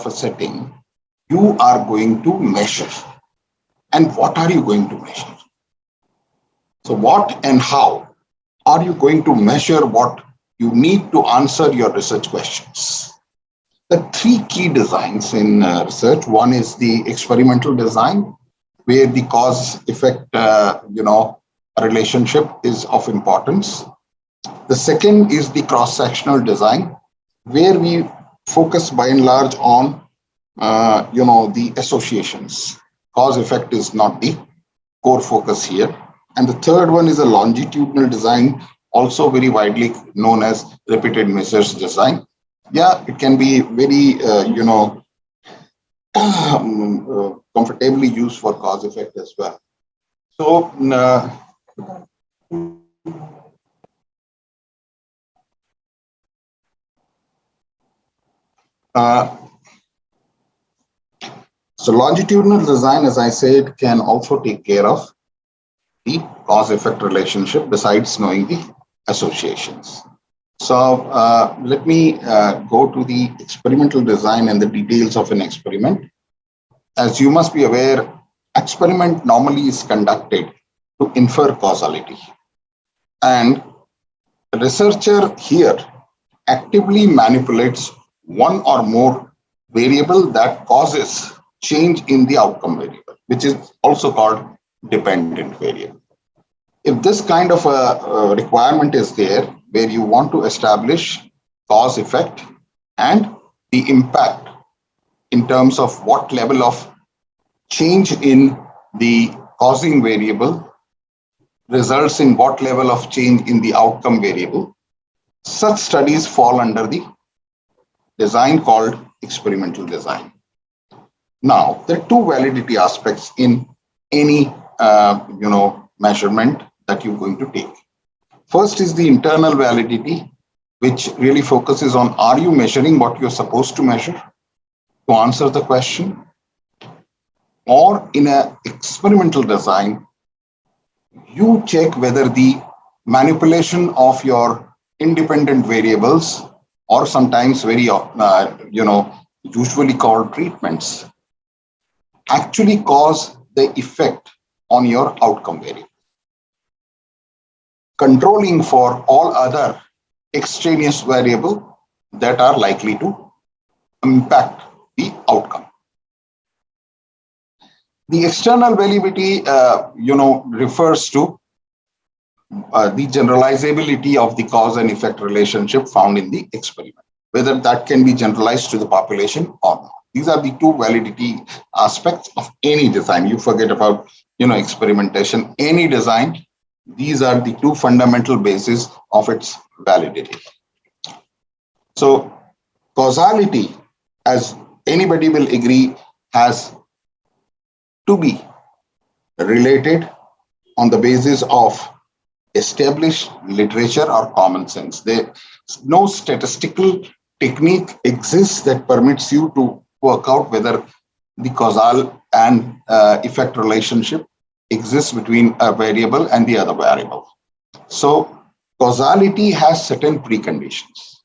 of a setting, you are going to measure. And what are you going to measure? So what and how are you going to measure what you need to answer your research questions? The three key designs in research. One is the experimental design, where the cause-effect, relationship is of importance. The second is the cross-sectional design, where we focus by and large on, the associations. Cause-effect is not the core focus here. And the third one is a longitudinal design, also very widely known as repeated measures design. Yeah, it can be very, comfortably used for cause effect as well. So, so longitudinal design, as I said, can also take care of the cause effect relationship besides knowing the associations. So let me go to the experimental design and the details of an experiment. As you must be aware, experiment normally is conducted to infer causality. And the researcher here actively manipulates one or more variable that causes change in the outcome variable, which is also called dependent variable. If this kind of a requirement is there, where you want to establish cause effect and the impact in terms of what level of change in the causing variable results in what level of change in the outcome variable, such studies fall under the design called experimental design. Now, there are two validity aspects in any measurement that you're going to take. First is the internal validity, which really focuses on, are you measuring what you're supposed to measure to answer the question? Or in an experimental design, you check whether the manipulation of your independent variables, or sometimes very, usually called treatments, actually cause the effect on your outcome variable, controlling for all other extraneous variables that are likely to impact the outcome. The external validity, refers to the generalizability of the cause and effect relationship found in the experiment, whether that can be generalized to the population or not. These are the two validity aspects of any design. You forget about, experimentation, any design. These are the two fundamental bases of its validity. So causality, as anybody will agree, has to be related on the basis of established literature or common sense. No statistical technique exists that permits you to work out whether the causal and effect relationship exists between a variable and the other variable. So causality has certain preconditions.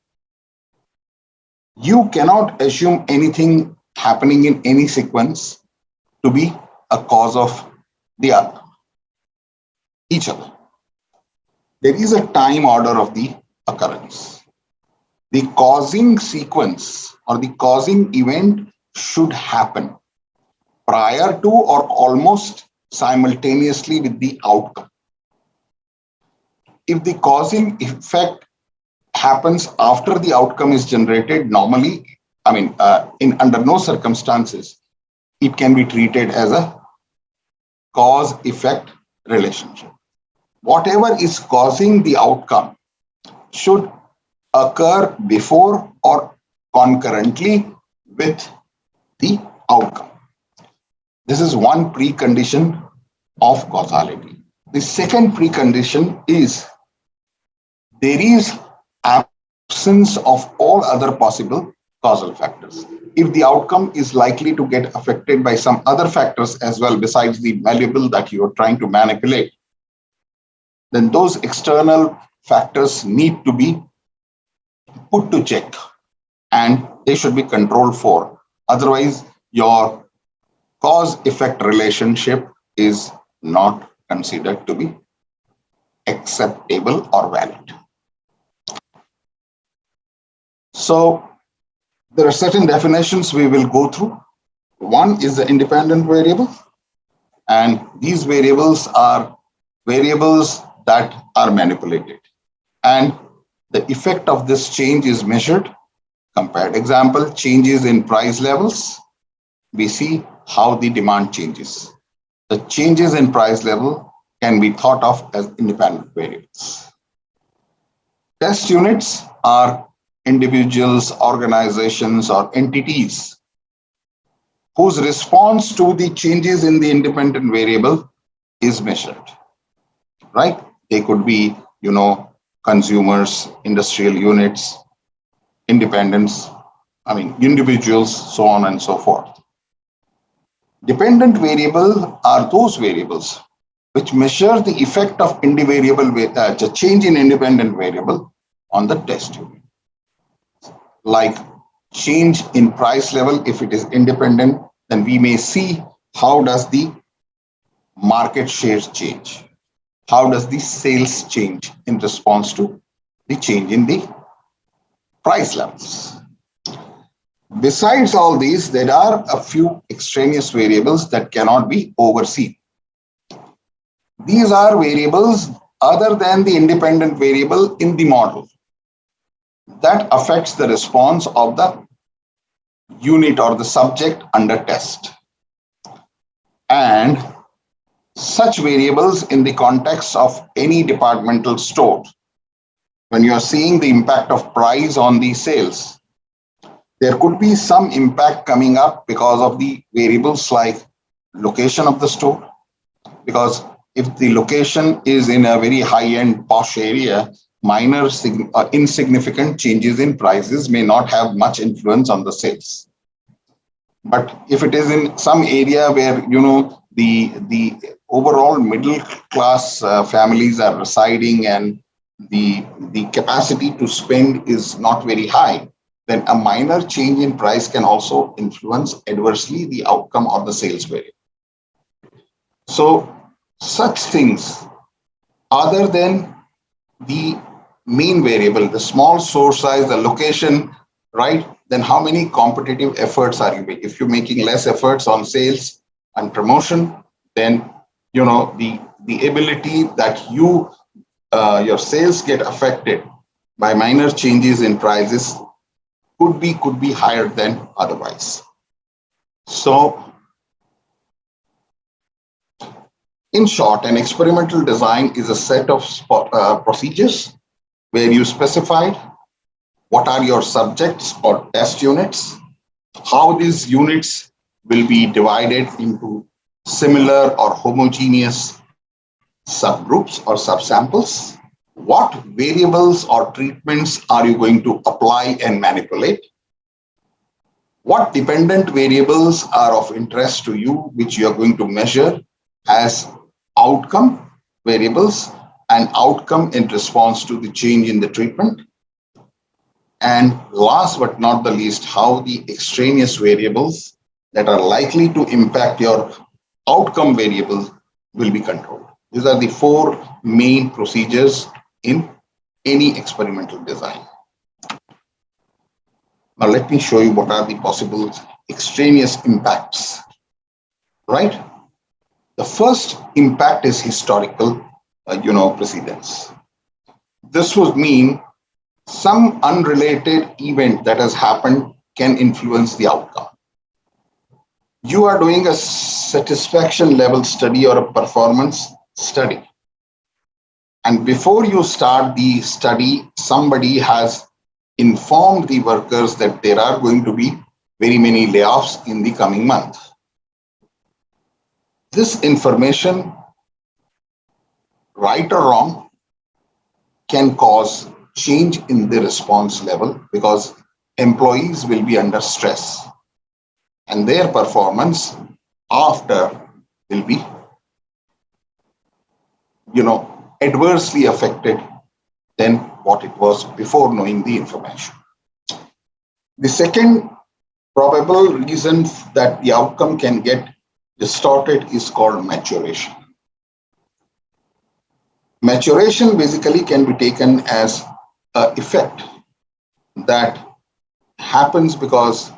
You cannot assume anything happening in any sequence to be a cause of the other, each other. There is a time order of the occurrence. The causing sequence or the causing event should happen prior to or almost simultaneously with the outcome. If the causing effect happens after the outcome is generated, normally, under no circumstances, it can be treated as a cause-effect relationship. Whatever is causing the outcome should occur before or concurrently with the outcome. This is one precondition of causality. The second precondition is there is absence of all other possible causal factors. If the outcome is likely to get affected by some other factors as well besides the variable that you are trying to manipulate, then those external factors need to be put to check and they should be controlled for Otherwise, your cause-effect relationship is not considered to be acceptable or valid. So there are certain definitions we will go through. One is the independent variable, and these variables are variables that are manipulated. And the effect of this change is measured, compared. Example, changes in price levels. We see how the demand changes. The changes in price level can be thought of as independent variables. Test units are individuals, organizations, or entities whose response to the changes in the independent variable is measured, right? They could be, consumers, industrial units, independents, individuals, so on and so forth. Dependent variables are those variables which measure the effect of the change in independent variable on the test unit. Like change in price level, if it is independent, then we may see how does the market shares change? How does the sales change in response to the change in the price levels? Besides all these, there are a few extraneous variables that cannot be overseen. These are variables other than the independent variable in the model that affects the response of the unit or the subject under test. And such variables in the context of any departmental store, when you are seeing the impact of price on the sales, there could be some impact coming up because of the variables like location of the store. Because if the location is in a very high-end posh area, minor insignificant changes in prices may not have much influence on the sales. But if it is in some area where the overall middle class families are residing and the capacity to spend is not very high, then a minor change in price can also influence adversely the outcome of the sales variable. So such things, other than the main variable, the small store size, the location, right? Then how many competitive efforts are you making? If you're making less efforts on sales and promotion, then the ability that your sales get affected by minor changes in prices could be higher than otherwise. So in short, an experimental design is a set of procedures where you specified what are your subjects or test units, how these units will be divided into similar or homogeneous subgroups or subsamples, what variables or treatments are you going to apply and manipulate, what dependent variables are of interest to you, which you are going to measure as outcome variables and outcome in response to the change in the treatment. And last but not the least, how the extraneous variables that are likely to impact your outcome variable will be controlled. These are the four main procedures in any experimental design. Now let me show you what are the possible extraneous impacts, right? The first impact is historical, precedence. This would mean some unrelated event that has happened can influence the outcome. You are doing a satisfaction level study or a performance study. And before you start the study, somebody has informed the workers that there are going to be very many layoffs in the coming month. This information, right or wrong, can cause change in the response level because employees will be under stress and their performance after will be adversely affected than what it was before knowing the information. The second probable reason that the outcome can get distorted is called maturation. Maturation basically can be taken as an effect that happens because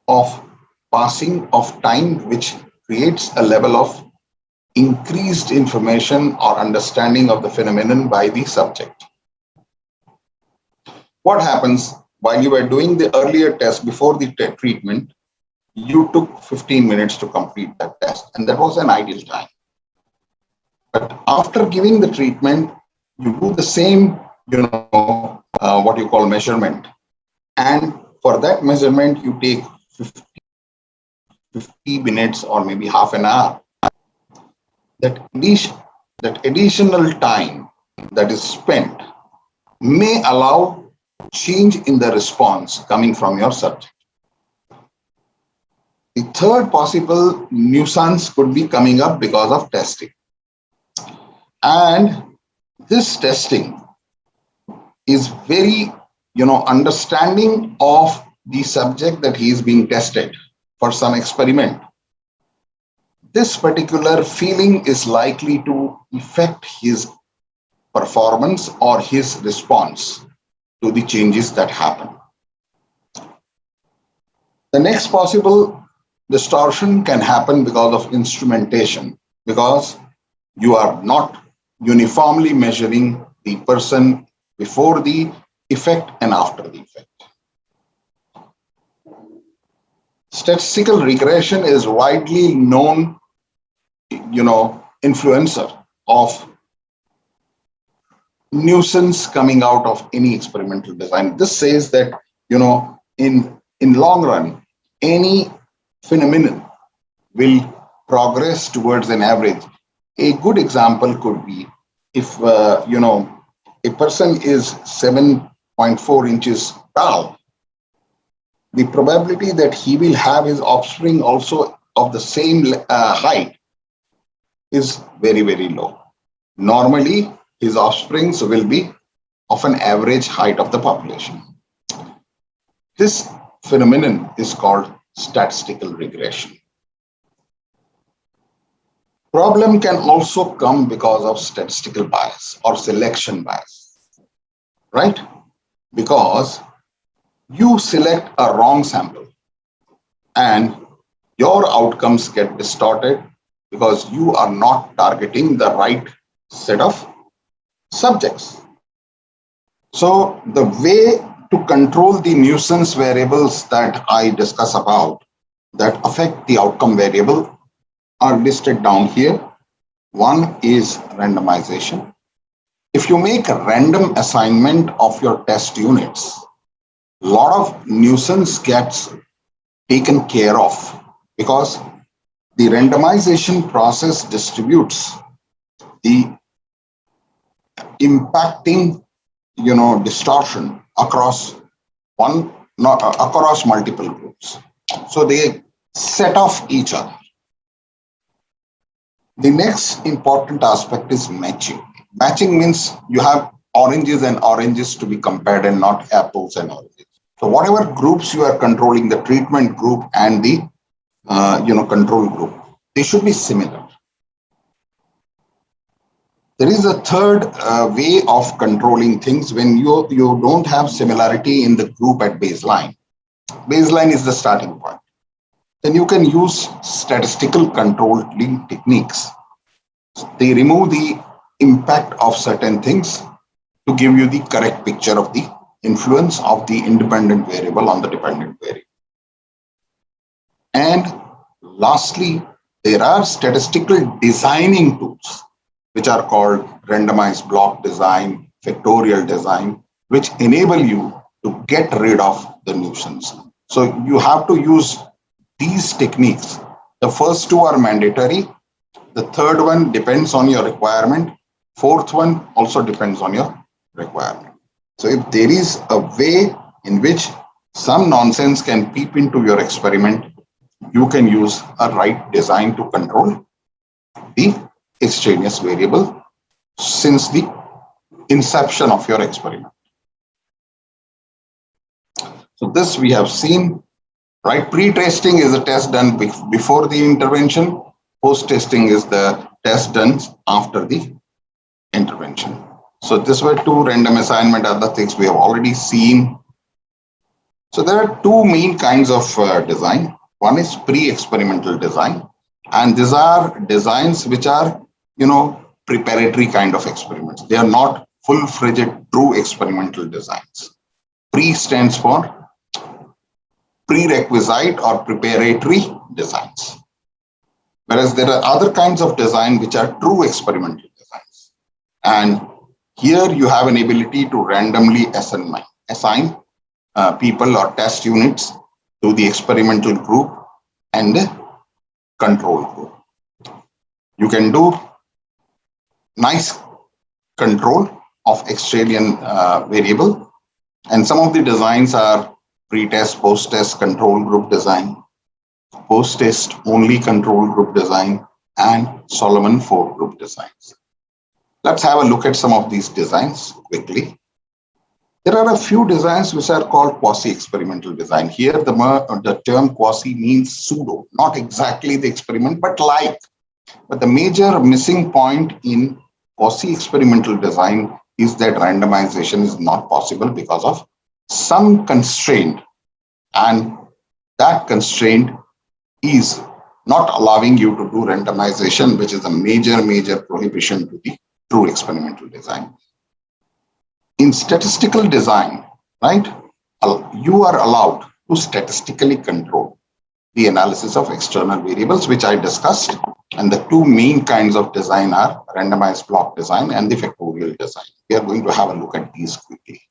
of passing of time, which creates a level of increased information or understanding of the phenomenon by the subject. What happens while you were doing the earlier test before the treatment? You took 15 minutes to complete that test, and that was an ideal time. But after giving the treatment, you do the same, what you call measurement. And for that measurement, you take 50 minutes or maybe half an hour. That additional time that is spent may allow change in the response coming from your subject. The third possible nuisance could be coming up because of testing. And this testing is very, understanding of the subject that he is being tested for some experiment. This particular feeling is likely to affect his performance or his response to the changes that happen. The next possible distortion can happen because of instrumentation, because you are not uniformly measuring the person before the effect and after the effect. Statistical regression is widely known, influencer of nuisance coming out of any experimental design. This says that, in long run, any phenomenon will progress towards an average. A good example could be if, a person is 7.4 inches tall, the probability that he will have his offspring also of the same height is very, very low. Normally, his offsprings will be of an average height of the population. This phenomenon is called statistical regression. Problem can also come because of statistical bias or selection bias, right? Because you select a wrong sample and your outcomes get distorted because you are not targeting the right set of subjects. So the way to control the nuisance variables that I discuss about that affect the outcome variable are listed down here. One is randomization. If you make a random assignment of your test units, a lot of nuisance gets taken care of because the randomization process distributes the impacting, distortion across across multiple groups. So they set off each other. The next important aspect is matching. Matching means you have oranges and oranges to be compared and not apples and oranges. So whatever groups you are controlling, the treatment group and the control group, they should be similar. There is a third way of controlling things when you don't have similarity in the group at baseline. Baseline is the starting point. Then you can use statistical controlling techniques. They remove the impact of certain things to give you the correct picture of the influence of the independent variable on the dependent variable. And lastly, there are statistical designing tools, which are called randomized block design, factorial design, which enable you to get rid of the nuisance. So you have to use these techniques. The first two are mandatory. The third one depends on your requirement. Fourth one also depends on your requirement. So if there is a way in which some nonsense can peep into your experiment, you can use a right design to control the extraneous variable since the inception of your experiment. So this we have seen right? Pre-testing is a test done before the intervention. Post-testing is the test done after the intervention. So this were two random assignment, other things we have already seen. So there are two main kinds of design. One is pre-experimental design, and these are designs which are, preparatory kind of experiments. They are not full-fledged true experimental designs. Pre stands for prerequisite or preparatory designs. Whereas there are other kinds of design which are true experimental designs. And here you have an ability to randomly assign people or test units to the experimental group and the control group. You can do nice control of extraneous variable, and some of the designs are pre-test, post-test control group design, post-test only control group design, and Solomon 4 group designs. Let's have a look at some of these designs quickly. There are a few designs which are called quasi-experimental design. Here, the term quasi means pseudo, not exactly the experiment, but like. But the major missing point in quasi-experimental design is that randomization is not possible because of some constraint, and that constraint is not allowing you to do randomization, which is a major prohibition to the true experimental design. In statistical design, right, you are allowed to statistically control the analysis of external variables, which I discussed. And the two main kinds of design are randomized block design and the factorial design. We are going to have a look at these quickly.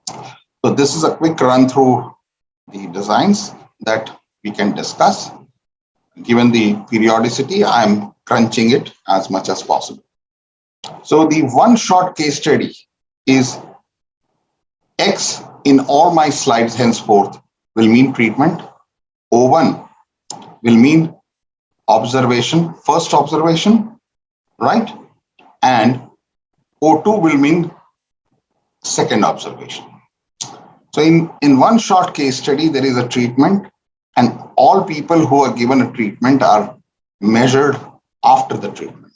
So this is a quick run through the designs that we can discuss. Given the periodicity, I'm crunching it as much as possible. So the one short case study is X in all my slides henceforth will mean treatment. O1 will mean observation, first observation, right? And O2 will mean second observation. So in one short case study, there is a treatment, and all people who are given a treatment are measured after the treatment.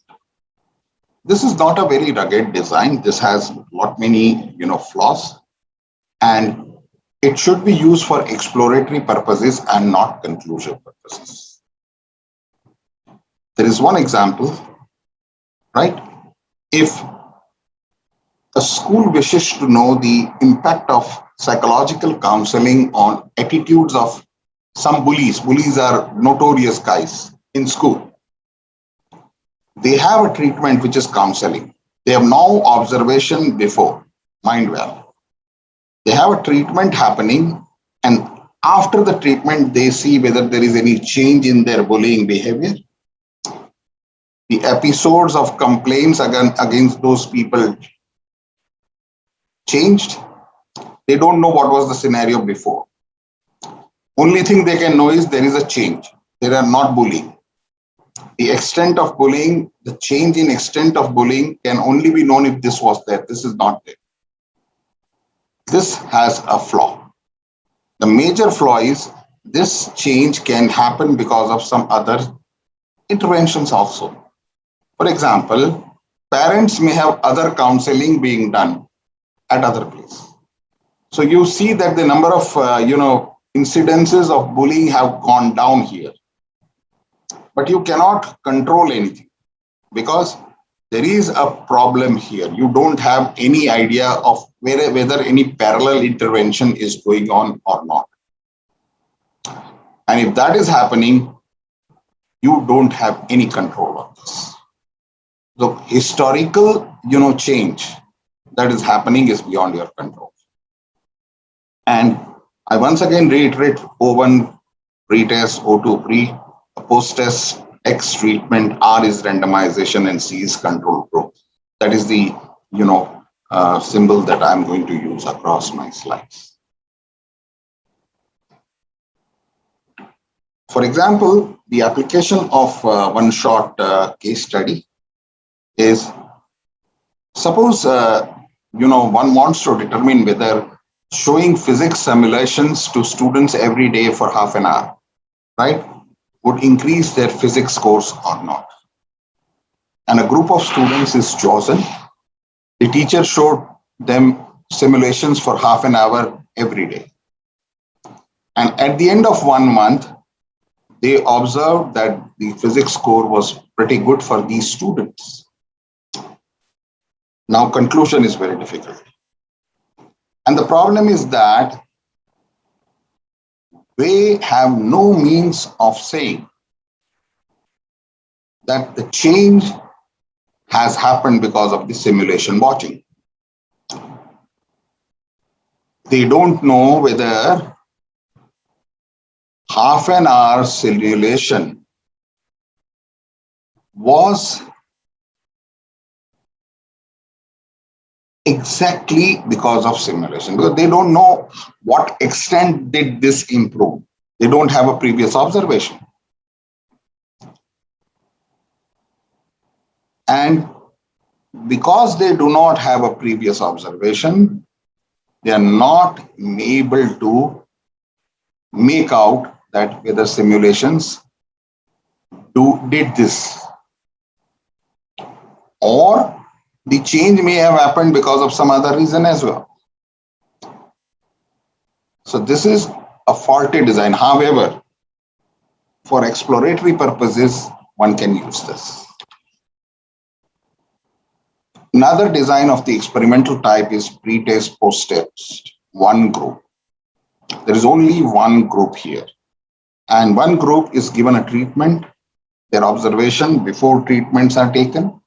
This is not a very rugged design. This has many flaws, and it should be used for exploratory purposes and not conclusive purposes. There is one example, right? If a school wishes to know the impact of psychological counseling on attitudes of some bullies. Bullies are notorious guys in school. They have a treatment which is counseling. They have no observation before, mind well. They have a treatment happening, and after the treatment, they see whether there is any change in their bullying behavior. The episodes of complaints against those people changed. They don't know what was the scenario before. Only thing they can know is there is a change. They are not bullying. The extent of bullying, the change in extent of bullying can only be known if this was there. This is not there. This has a flaw. The major flaw is this change can happen because of some other interventions also. For example, parents may have other counseling being done at other places. So you see that the number of incidences of bullying have gone down here. But you cannot control anything because there is a problem here. You don't have any idea of whether any parallel intervention is going on or not. And if that is happening, you don't have any control of this. So historical, change that is happening is beyond your control. And I once again reiterate O1 pre-test, O2 pre, post-test, X treatment, R is randomization, and C is control group. That is the symbol that I'm going to use across my slides. For example, the application of one short case study is, suppose one wants to determine whether showing physics simulations to students every day for half an hour, right, would increase their physics scores or not. And a group of students is chosen. The teacher showed them simulations for half an hour every day. And at the end of 1 month, they observed that the physics score was pretty good for these students. Now, conclusion is very difficult. And the problem is that they have no means of saying that the change has happened because of the simulation watching. They don't know whether half an hour simulation was exactly because of simulation, because they don't know what extent did this improve. They don't have a previous observation. And because they do not have a previous observation, they are not able to make out that whether simulations did this, or the change may have happened because of some other reason as well. So this is a faulty design. However, for exploratory purposes, one can use this. Another design of the experimental type is pre-test, post-test, one group. There is only one group here. And one group is given a treatment, their observation before treatments are taken,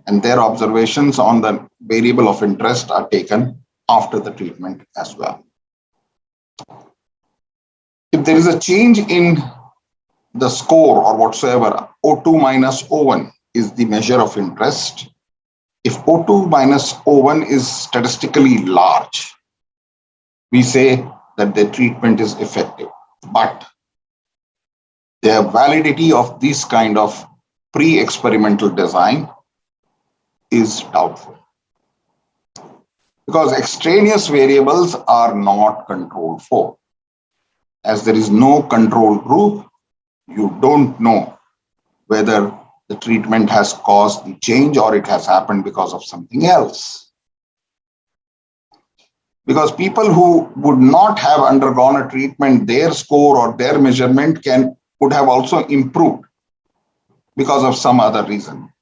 and their observations on the variable of interest are taken after the treatment as well. If there is a change in the score or whatsoever, O2 minus O1 is the measure of interest. If O2 minus O1 is statistically large, we say that the treatment is effective. But the validity of this kind of pre-experimental design is doubtful, because extraneous variables are not controlled for. As there is no control group, you don't know whether the treatment has caused the change or it has happened because of something else. Because people who would not have undergone a treatment, their score or their measurement would have also improved because of some other reason.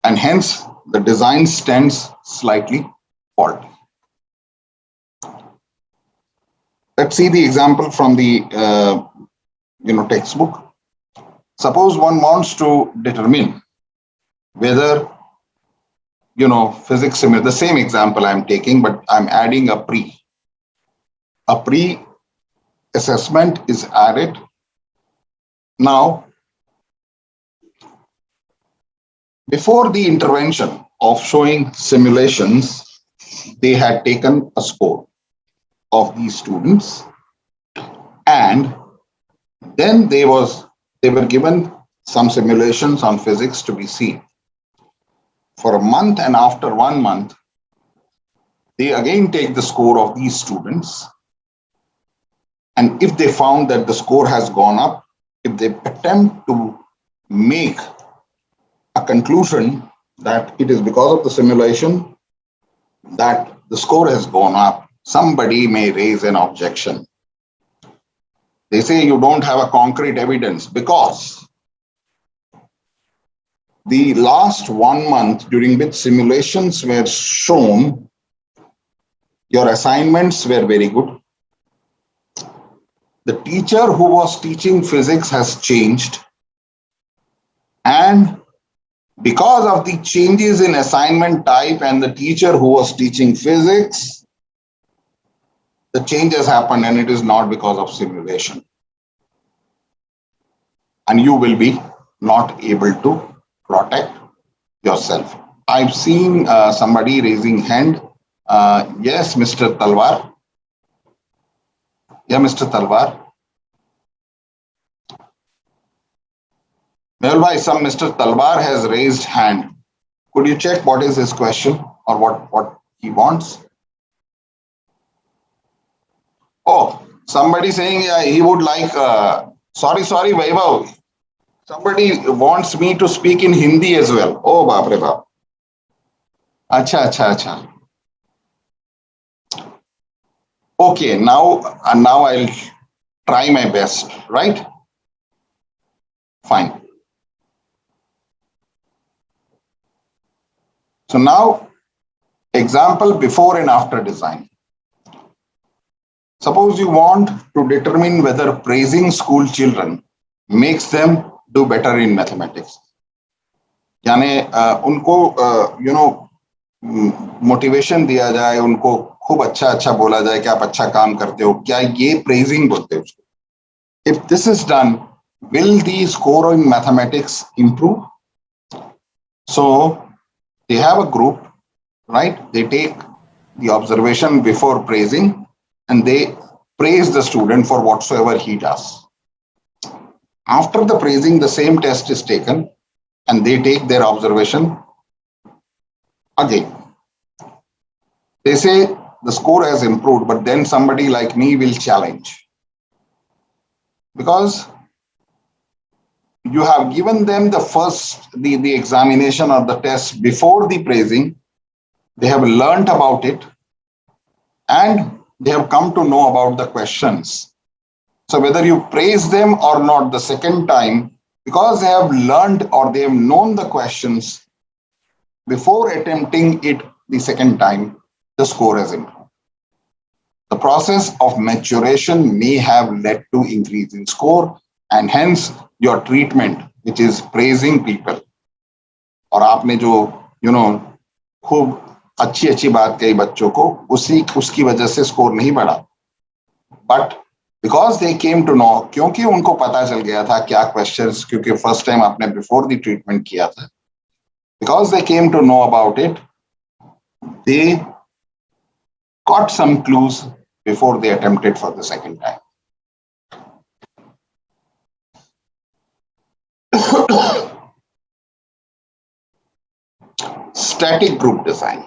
And hence, the design stands slightly faulty. Let's see the example from the textbook. Suppose one wants to determine whether physics similar, the same example I'm taking, but I'm adding a pre. A pre-assessment is added. Now, before the intervention of showing simulations, they had taken a score of these students, and then they were given some simulations on physics to be seen. For a month, and after 1 month, they again take the score of these students. And if they found that the score has gone up, if they attempt to make a conclusion that it is because of the simulation that the score has gone up, somebody may raise an objection. They say you don't have a concrete evidence because the last 1 month during which simulations were shown, your assignments were very good. The teacher who was teaching physics has changed, and because of the changes in assignment type and the teacher who was teaching physics, the change has happened, and it is not because of simulation. And you will be not able to protect yourself. I've seen somebody raising hand. Yes, Mr. Talwar. Yeah, Mr. Talwar. Mehlbhai, some Mr. Talwar has raised hand. Could you check what is his question or what he wants? Oh, somebody saying he would like, sorry, Vaibhav. Somebody wants me to speak in Hindi as well. Oh, baap re baap. Acha. Okay, now I'll try my best, right? Fine. So now, example before and after design. Suppose you want to determine whether praising school children makes them do better in mathematics. यानी उनको motivation दिया जाए, उनको खूब अच्छा बोला जाए कि आप अच्छा काम करते हो, क्या ये प्रेजिंग बोलते हैं उसको? If this is done, will the score in mathematics improve? So they have a group, right? They take the observation before praising and they praise the student for whatsoever he does. After the praising, the same test is taken and they take their observation again. They say the score has improved, but then somebody like me will challenge. Because you have given them the examination or the test before the praising, they have learnt about it, and they have come to know about the questions. So whether you praise them or not the second time, because they have learned or they have known the questions before attempting it the second time, the score has improved. The process of maturation may have led to increase in score, and hence your treatment, which is praising people. और आपने जो खूब अच्छी बात कही बच्चों को, उसकी वजह से स्कोर नहीं बढ़ा. But because they came to know, क्योंकि उनको पता चल गया था क्या क्वेश्चंस, क्योंकि फर्स्ट टाइम आपने बिफोर द ट्रीटमेंट किया था, because they came to know about it, they got some clues before they attempted for the second time. Static group design.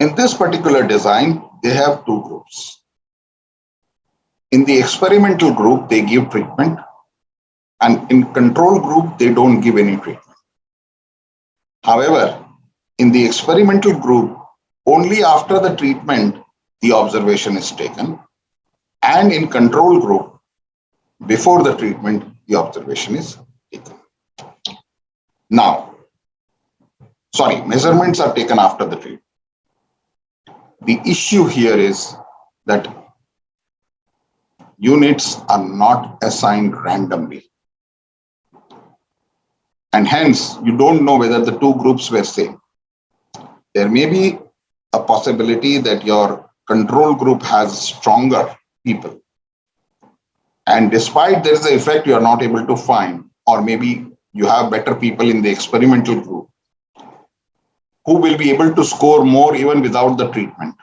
In this particular design, they have two groups. In the experimental group, they give treatment, and in control group, they don't give any treatment. However, in the experimental group, only after the treatment, the observation is taken, and in control group, before the treatment, the observation is taken. Now, measurements are taken after the treatment. The issue here is that units are not assigned randomly. And hence, you don't know whether the two groups were same. There may be a possibility that your control group has stronger people. And despite there is an effect you are not able to find, or maybe you have better people in the experimental group who will be able to score more even without the treatment.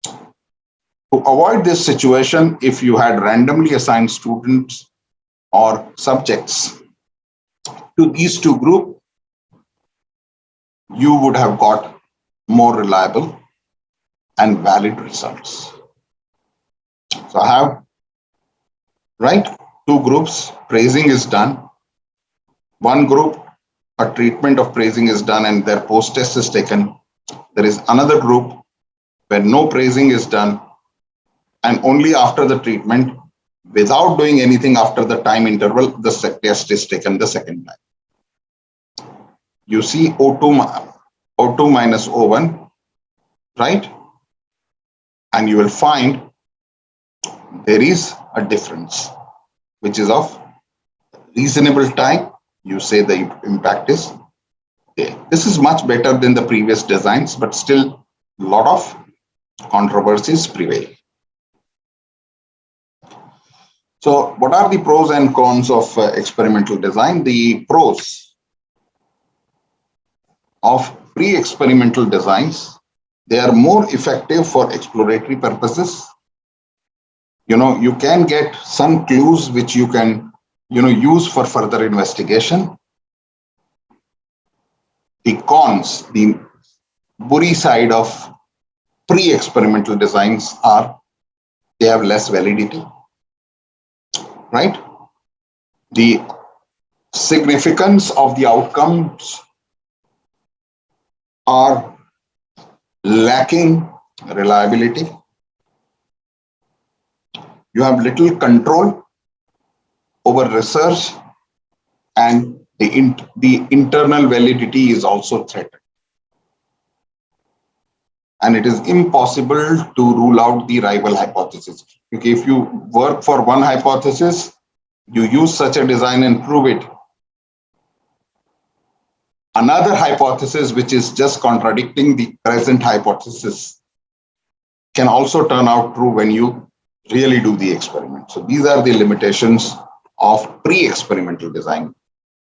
To avoid this situation, if you had randomly assigned students or subjects to these two groups, you would have got more reliable and valid results. So I have, two groups, praising is done. One group, a treatment of praising is done and their post-test is taken. There is another group where no praising is done, and only after the treatment, without doing anything after the time interval, the test is taken the second time. You see O2 minus O1, right? And you will find there is a difference, which is of reasonable time. You say the impact is there. This is much better than the previous designs, but still a lot of controversies prevail. So what are the pros and cons of experimental design? The pros of pre-experimental designs: they are more effective for exploratory purposes. You can get some clues which you can use for further investigation. The cons, the buri side of pre-experimental designs they have less validity, right? The significance of the outcomes are lacking reliability. You have little control over research, and the internal validity is also threatened. And it is impossible to rule out the rival hypothesis. Okay, if you work for one hypothesis, you use such a design and prove it. Another hypothesis, which is just contradicting the present hypothesis, can also turn out true when you really do the experiment. So these are the limitations of pre-experimental design,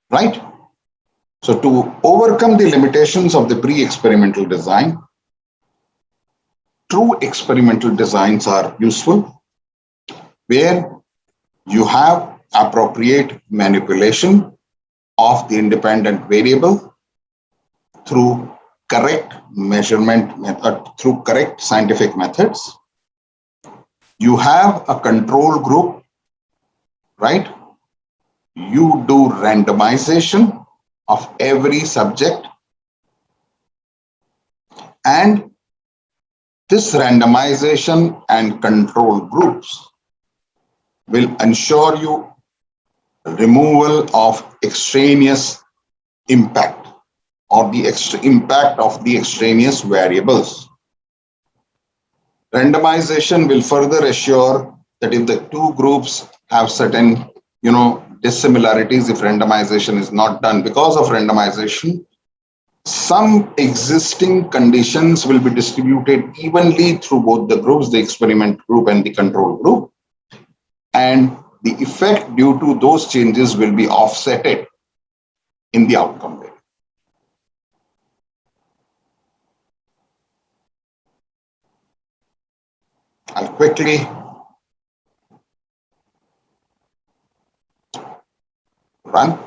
right? So to overcome the limitations of the pre-experimental design, true experimental designs are useful, where you have appropriate manipulation of the independent variable through correct measurement method, through correct scientific methods. You have a control group, right? You do randomization of every subject, and this randomization and control groups will ensure you removal of extraneous impact or the impact of the extraneous variables. Randomization will further assure that if the two groups have certain, dissimilarities, if randomization is not done because of randomization, some existing conditions will be distributed evenly through both the groups, the experiment group and the control group, and the effect due to those changes will be offsetted in the outcome rate. I'll quickly run.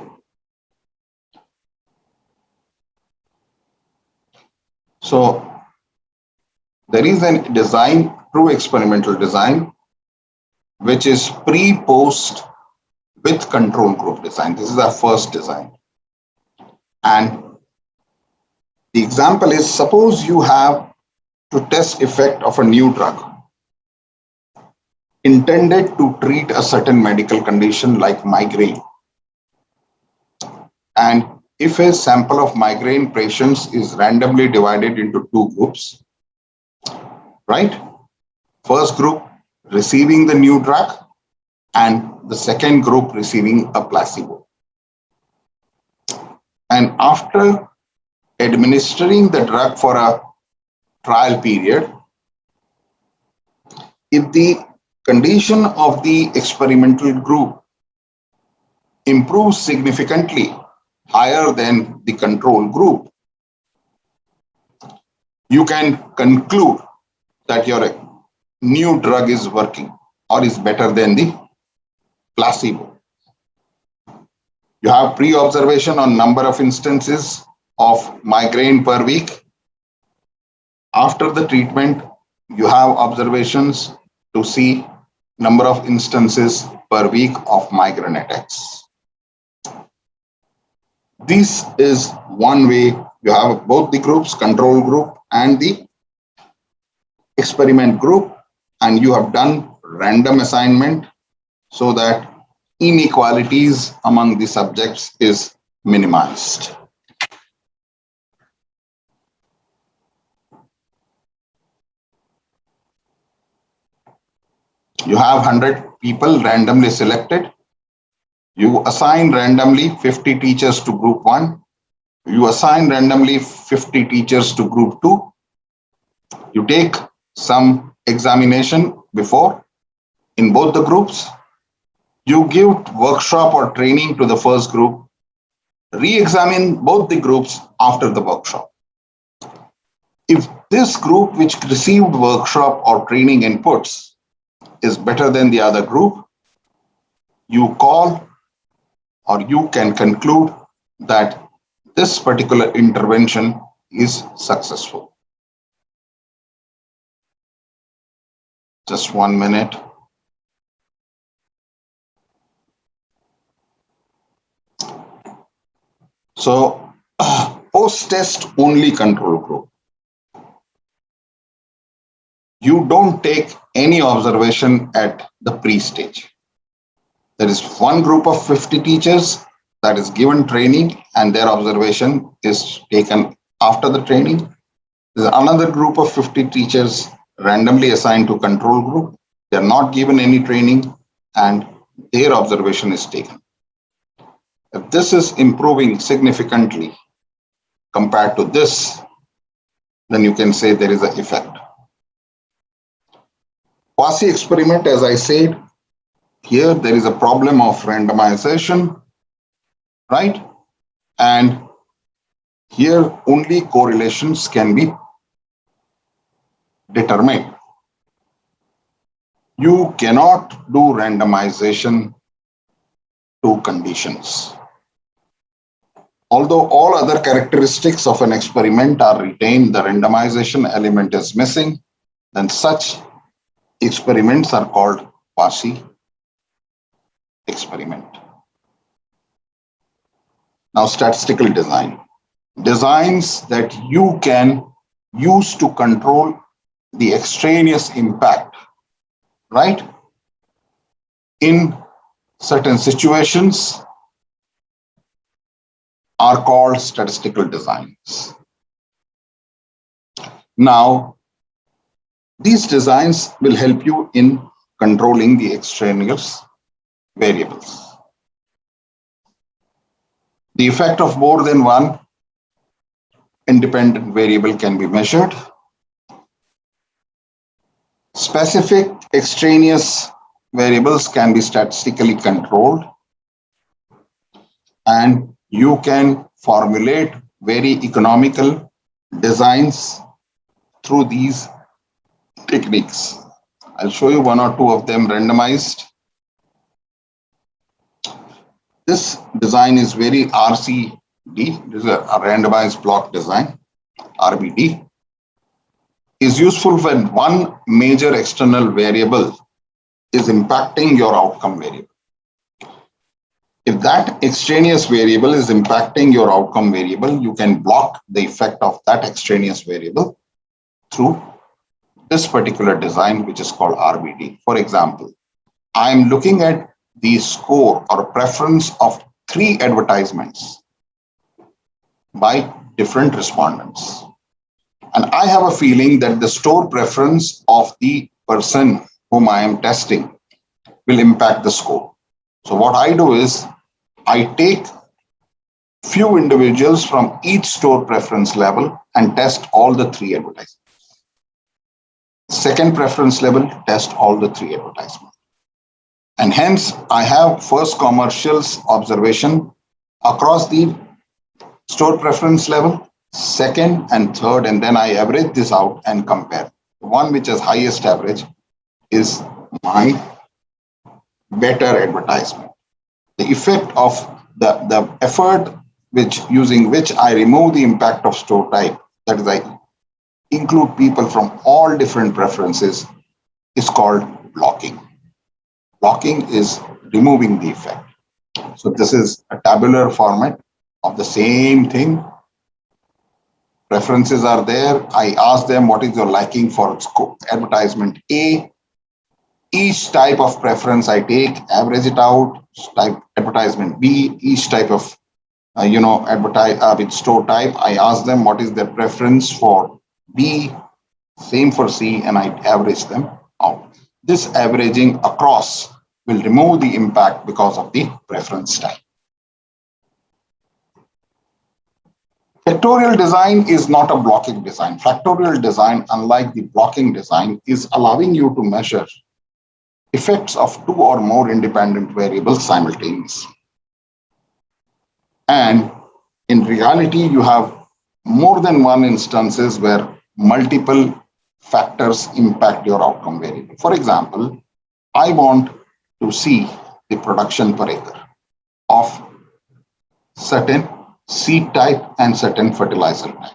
So there is a design, true experimental design, which is pre-post with control group design. This is our first design. And the example is, suppose you have to test effect of a new drug intended to treat a certain medical condition like migraine. And if a sample of migraine patients is randomly divided into two groups, right? First group receiving the new drug and the second group receiving a placebo. And after administering the drug for a trial period, if the condition of the experimental group improves significantly higher than the control group, you can conclude that your new drug is working or is better than the placebo. You have pre-observation on number of instances of migraine per week. After the treatment, you have observations to see number of instances per week of migraine attacks. This is one way. You have both the groups, control group and the experiment group, and you have done random assignment so that inequalities among the subjects is minimized. You have 100 people randomly selected. You assign randomly 50 teachers to group 1. You assign randomly 50 teachers to group 2. You take some examination before in both the groups. You give workshop or training to the first group. Re-examine both the groups after the workshop. If this group which received workshop or training inputs is better than the other group, you call or you can conclude that this particular intervention is successful. Just 1 minute. So post-test only control group. You don't take any observation at the pre-stage. There is one group of 50 teachers that is given training and their observation is taken after the training. There's another group of 50 teachers randomly assigned to control group. They're not given any training and their observation is taken. If this is improving significantly compared to this, then you can say there is an effect. Quasi-experiment, as I said, here there is a problem of randomization, right? And here only correlations can be determined. You cannot do randomization to conditions. Although all other characteristics of an experiment are retained, the randomization element is missing, then such experiments are called quasi-experiment. Now, statistical design. Designs that you can use to control the extraneous impact, right? In certain situations are called statistical designs. Now, these designs will help you in controlling the extraneous variables. The effect of more than one independent variable can be measured. Specific extraneous variables can be statistically controlled, and you can formulate very economical designs through these techniques. I'll show you one or two of them randomized. This design is very RCD. This is a randomized block design, RBD. Is useful when one major external variable is impacting your outcome variable. If that extraneous variable is impacting your outcome variable, you can block the effect of that extraneous variable through this particular design, which is called RBD. For example, I am looking at the score or preference of 3 advertisements by different respondents. And I have a feeling that the store preference of the person whom I am testing will impact the score. So what I do is I take few individuals from each store preference level and test all the 3 advertisements. Second preference level, test all the 3 advertisements. And hence I have first commercials observation across the store preference level, second and third, and then I average this out and compare. The one which has highest average is my better advertisement. The effect of the effort using which I remove the impact of store type, that is, I include people from all different preferences, is called blocking. Blocking is removing the effect. So this is a tabular format of the same thing. Preferences are there. I ask them what is your liking for advertisement A. Each type of preference I take, average it out. Type advertisement B. Each type of with store type, I ask them what is their preference for B. Same for C, and I average them out. This averaging across will remove the impact because of the preference type. Factorial design is not a blocking design. Factorial design, unlike the blocking design, is allowing you to measure effects of 2 or more independent variables simultaneously. And in reality, you have more than one instances where multiple factors impact your outcome variable. For example, I want to see the production per acre of certain seed type and certain fertilizer type.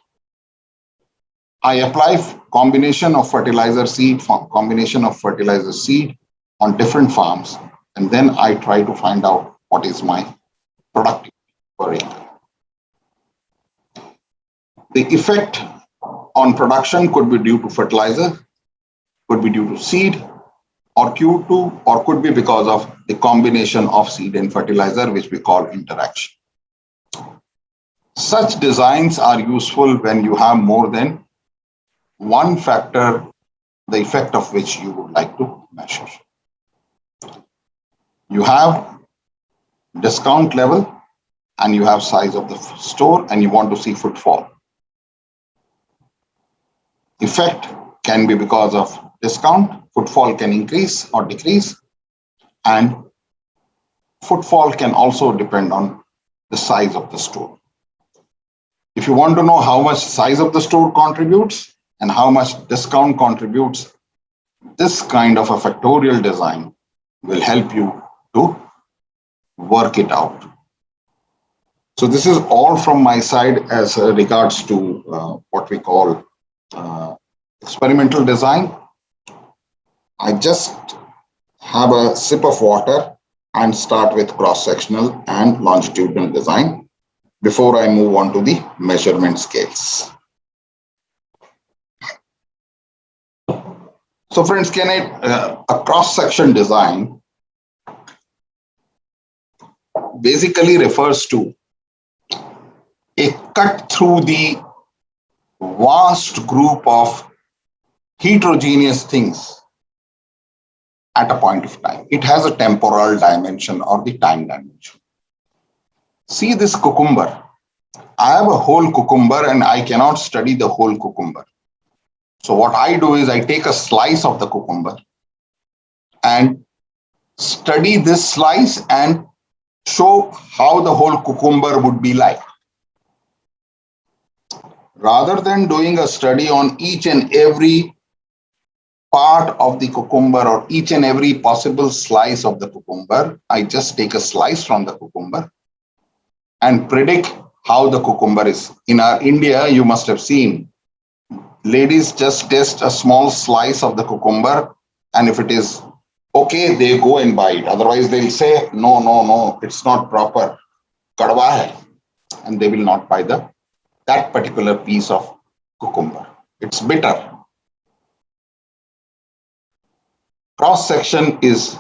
I apply combination of fertilizer seed on different farms, and then I try to find out what is my productivity per acre. The effect on production could be due to fertilizer, could be due to seed, or Q2, or could be because of the combination of seed and fertilizer, which we call interaction. Such designs are useful when you have more than one factor, the effect of which you would like to measure. You have discount level and you have size of the store and you want to see footfall. Effect can be because of discount, footfall can increase or decrease, and footfall can also depend on the size of the store. If you want to know how much size of the store contributes and how much discount contributes, this kind of a factorial design will help you to work it out. So this is all from my side as regards to what we call experimental design. I just have a sip of water and start with cross-sectional and longitudinal design before I move on to the measurement scales. So friends, a cross-section design basically refers to a cut through the vast group of heterogeneous things at a point of time. It has a temporal dimension or the time dimension. See this cucumber. I have a whole cucumber and I cannot study the whole cucumber. So what I do is I take a slice of the cucumber and study this slice and show how the whole cucumber would be like. Rather than doing a study on each and every part of the cucumber or each and every possible slice of the cucumber, I just take a slice from the cucumber and predict how the cucumber is. In our India, you must have seen, ladies just test a small slice of the cucumber, and if it is okay, they go and buy it. Otherwise, they'll say, no, it's not proper. Kadwa hai. And they will not buy that particular piece of cucumber. It's bitter. Cross-section is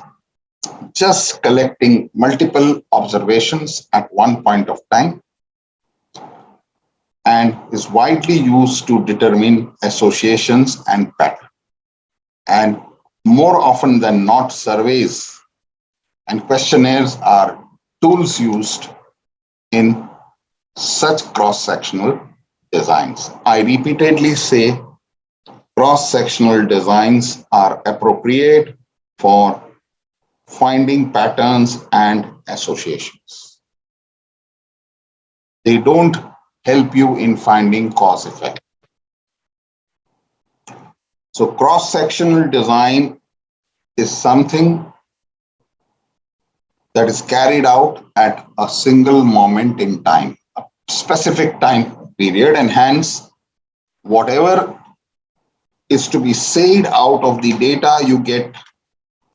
just collecting multiple observations at one point of time and is widely used to determine associations and patterns. And more often than not, surveys and questionnaires are tools used in such cross-sectional designs. I repeatedly say cross-sectional designs are appropriate for finding patterns and associations. They don't help you in finding cause effect. So cross-sectional design is something that is carried out at a single moment in time, a specific time period, and hence whatever is to be said out of the data you get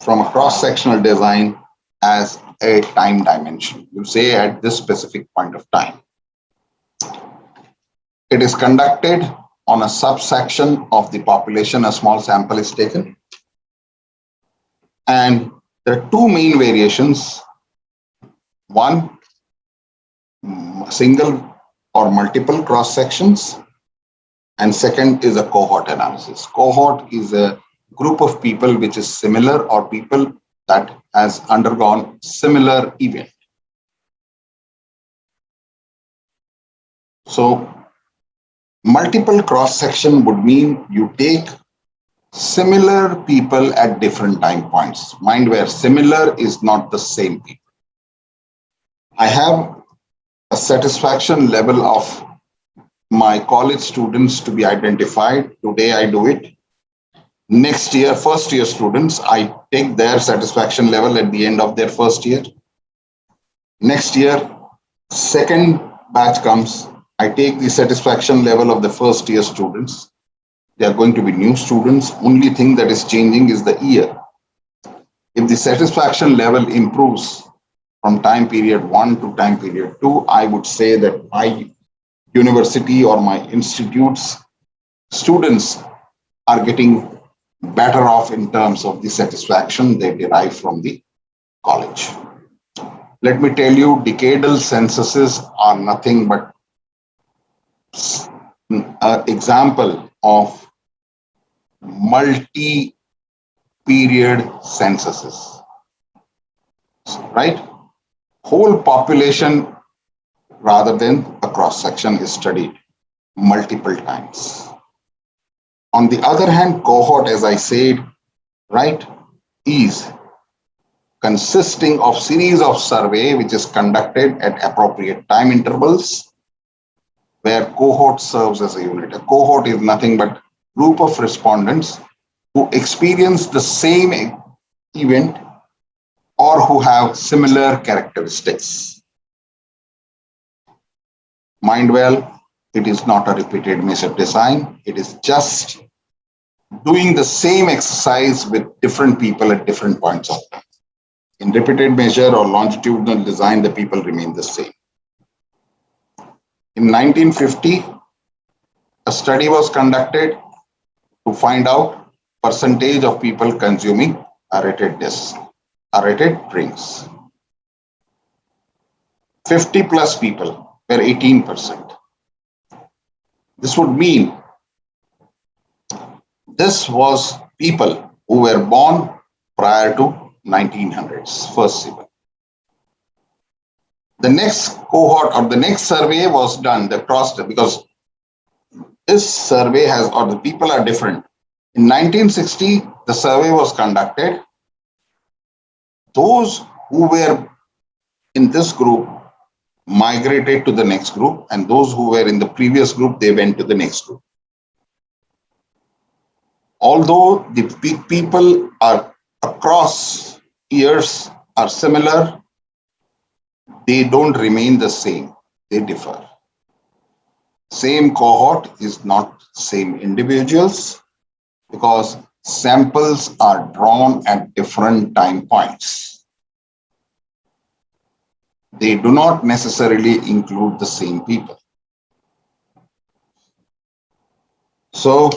from a cross-sectional design as a time dimension. You say at this specific point of time. It is conducted on a subsection of the population. A small sample is taken. And there are two main variations. One, single or multiple cross sections. And second is a cohort analysis. Cohort is a group of people which is similar or people that has undergone similar event. So multiple cross section would mean you take similar people at different time points. Mind where similar is not the same people. I have a satisfaction level of my college students to be identified. Today I do it. Next year, first year students, I take their satisfaction level at the end of their first year. Next year, second batch comes, I take the satisfaction level of the first year students. There are going to be new students. Only thing that is changing is the year. If the satisfaction level improves from time period 1 to time period 2, I would say that my university or my institute's students are getting better off in terms of the satisfaction they derive from the college. Let me tell you, decadal censuses are nothing but an example of multi-period censuses, right? Whole population rather than a cross section is studied multiple times. On the other hand, cohort, as I said, right, is consisting of series of survey which is conducted at appropriate time intervals, where cohort serves as a unit. A cohort is nothing but group of respondents who experience the same event or who have similar characteristics. Mind well, it is not a repeated measure design. It is just doing the same exercise with different people at different points of time. In repeated measure or longitudinal design, the people remain the same. In 1950, a study was conducted to find out percentage of people consuming aerated drinks. 50 plus people were 18%. This would mean this was people who were born prior to 1900s, first civil. The next cohort or the next survey was done, because this survey has, or the people are different. In 1960, the survey was conducted. Those who were in this group migrated to the next group, and those who were in the previous group, they went to the next group. Although the people are across years are similar, they don't remain the same, they differ. Same cohort is not same individuals because samples are drawn at different time points. They do not necessarily include the same people. So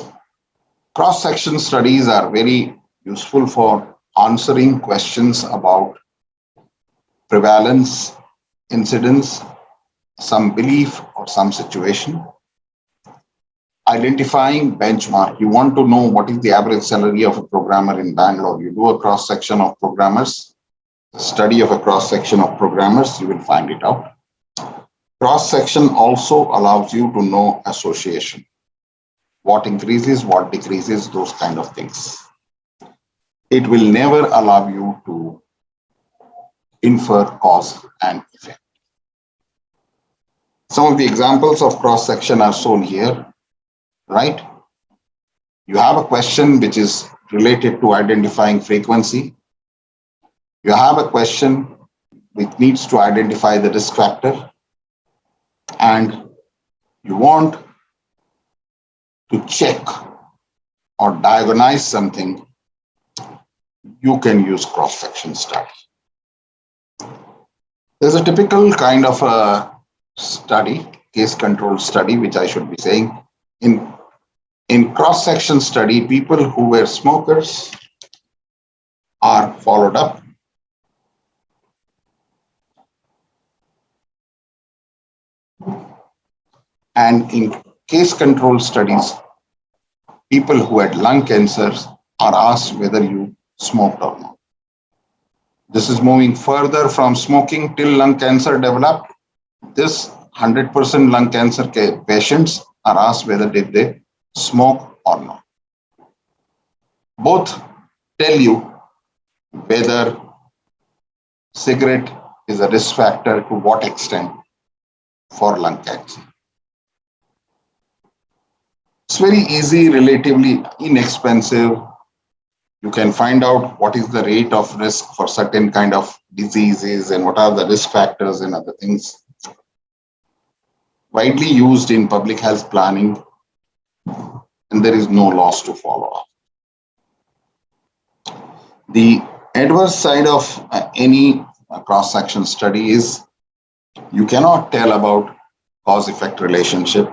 cross-section studies are very useful for answering questions about prevalence, incidence, some belief or some situation. Identifying benchmark. You want to know what is the average salary of a programmer in Bangalore. You do a cross-section of programmers, study of a cross-section of programmers, you will find it out. Cross-section also allows you to know association. What increases, what decreases, those kind of things. It will never allow you to infer cause and effect. Some of the examples of cross-section are shown here, right? You have a question which is related to identifying frequency. You have a question which needs to identify the risk factor, and you want to check or diagnose something, you can use cross-section study. There's a typical kind of a study, case control study, which I should be saying. In cross-section study, people who were smokers are followed up. And in case control studies, people who had lung cancers are asked whether you smoked or not. This is moving further from smoking till lung cancer developed. This 100% lung cancer patients are asked whether did they smoke or not. Both tell you whether cigarette is a risk factor to what extent for lung cancer. It's very easy, relatively inexpensive. You can find out what is the rate of risk for certain kind of diseases and what are the risk factors and other things. Widely used in public health planning. and there is no loss to follow up. The adverse side of any cross-section study is you cannot tell about cause-effect relationship.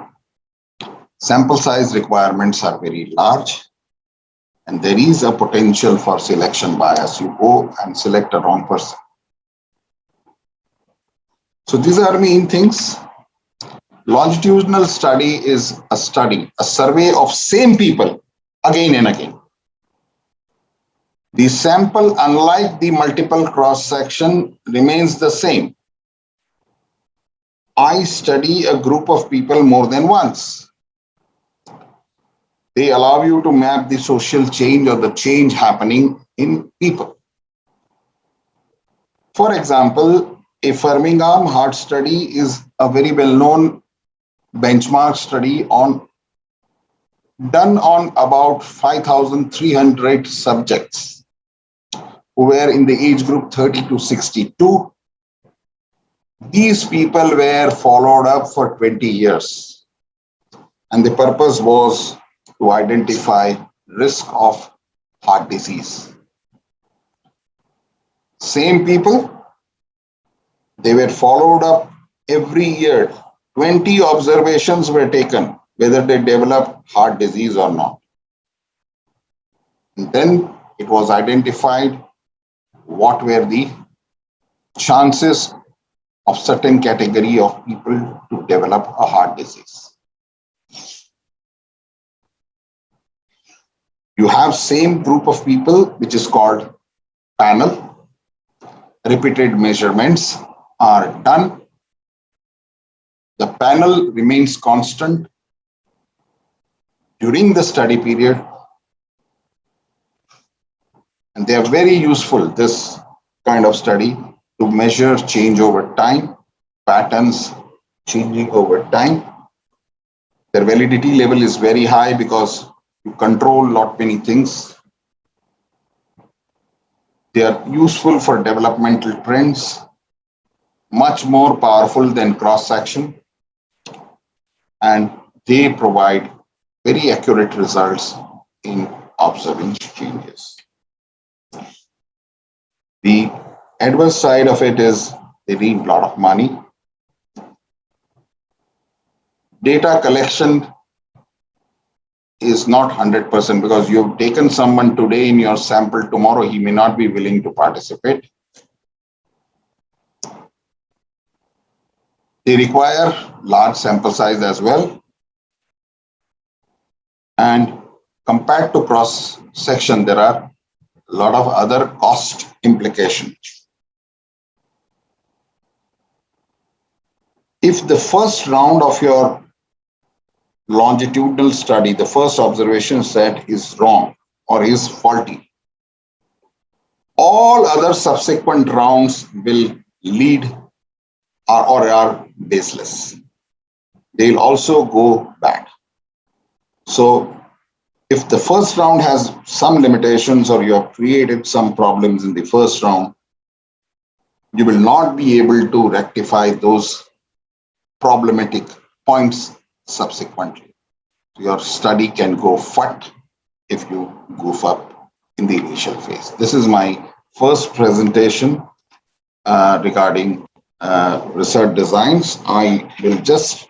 Sample size requirements are very large, and there is a potential for selection bias. You go and select a wrong person. So these are main things. Longitudinal study is a study, a survey of same people again and again. The sample, unlike the multiple cross-section, remains the same. I study a group of people more than once. They allow you to map the social change or the change happening in people. For example, a Birmingham heart study is a very well-known benchmark study done on about 5,300 subjects who were in the age group 30 to 62. These people were followed up for 20 years. And the purpose was to identify risk of heart disease. Same people, they were followed up every year. 20 observations were taken, whether they developed heart disease or not. And then it was identified what were the chances of certain category of people to develop a heart disease. You have same group of people, which is called panel. Repeated measurements are done. The panel remains constant during the study period, and they are very useful, this kind of study, to measure change over time, patterns changing over time. Their validity level is very high because you control many things. They are useful for developmental trends, much more powerful than cross-section, and they provide very accurate results in observing changes. The adverse side of it is they need a lot of money. Data collection is not 100% because you've taken someone today in your sample, tomorrow he may not be willing to participate. They require large sample size as well. And compared to cross-section, there are a lot of other cost implications. If the first round of your longitudinal study, the first observation set is wrong or is faulty, all other subsequent rounds will lead or are baseless. They'll also go bad. So if the first round has some limitations or you have created some problems in the first round, you will not be able to rectify those problematic points subsequently. Your study can go fat if you goof up in the initial phase. This is my first presentation regarding research designs. I will just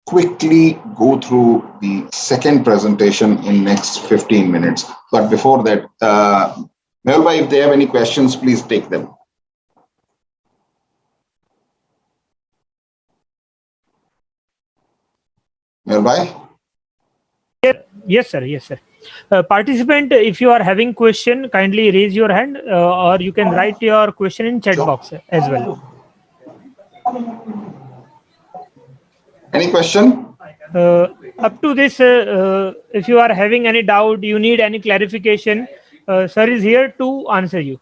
quickly go through the second presentation in next 15 minutes. But before that, Melba, if they have any questions, please take them. Melba? Yes, sir. Yes, sir. Participant, if you are having question, kindly raise your hand or you can write your question in chat box as well. Any question? Up to this, if you are having any doubt, you need any clarification, sir is here to answer you.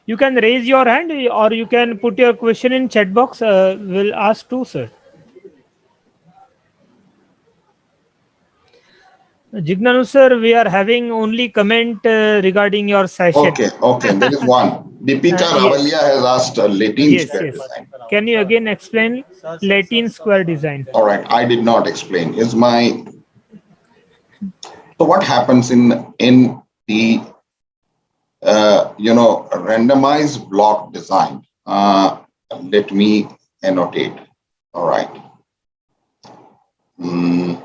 You can raise your hand or you can put your question in chat box. We'll ask to sir. Jignanu sir, we are having only comment regarding your session. Okay, there is one. Deepika Yes. Ravalia has asked a Latin Yes, square yes. design. Can you again explain Latin square design? All right, I did not explain. Is my so what happens in the randomized block design? Let me annotate. All right. Mm,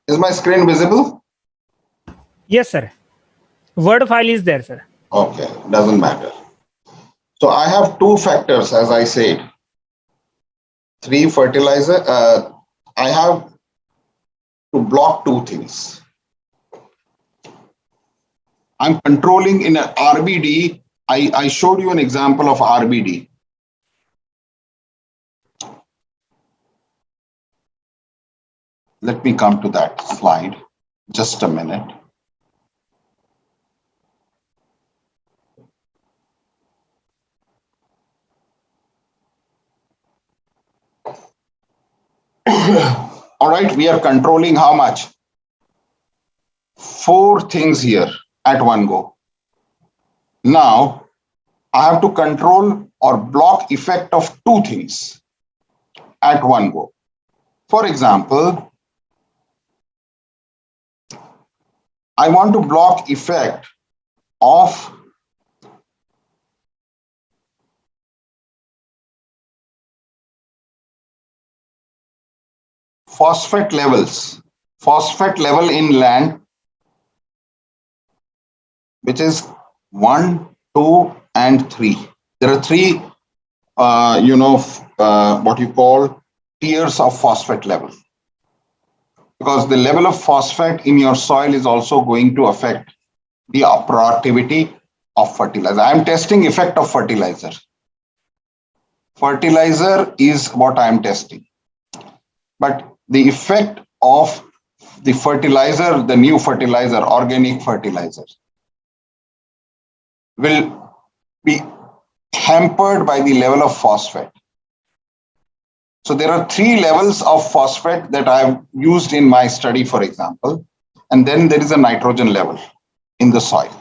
is my screen visible? Yes, sir. Word file is there, sir. Okay, doesn't matter. So I have two factors, as I said. Three fertilizer. I have to block two things. I'm controlling in an RBD. I showed you an example of RBD. Let me come to that slide. Just a minute. All right, we are controlling how much? Four things here at one go. Now, I have to control or block effect of two things at one go. For example, I want to block effect of phosphate level in land, which is 1, 2, and 3. There are three, what you call tiers of phosphate level. Because the level of phosphate in your soil is also going to affect the productivity of fertilizer. I am testing effect of fertilizer. Fertilizer is what I am testing. But the effect of the fertilizer, the new fertilizer, organic fertilizer, will be hampered by the level of phosphate. So there are three levels of phosphate that I have used in my study, for example, and then there is a nitrogen level in the soil.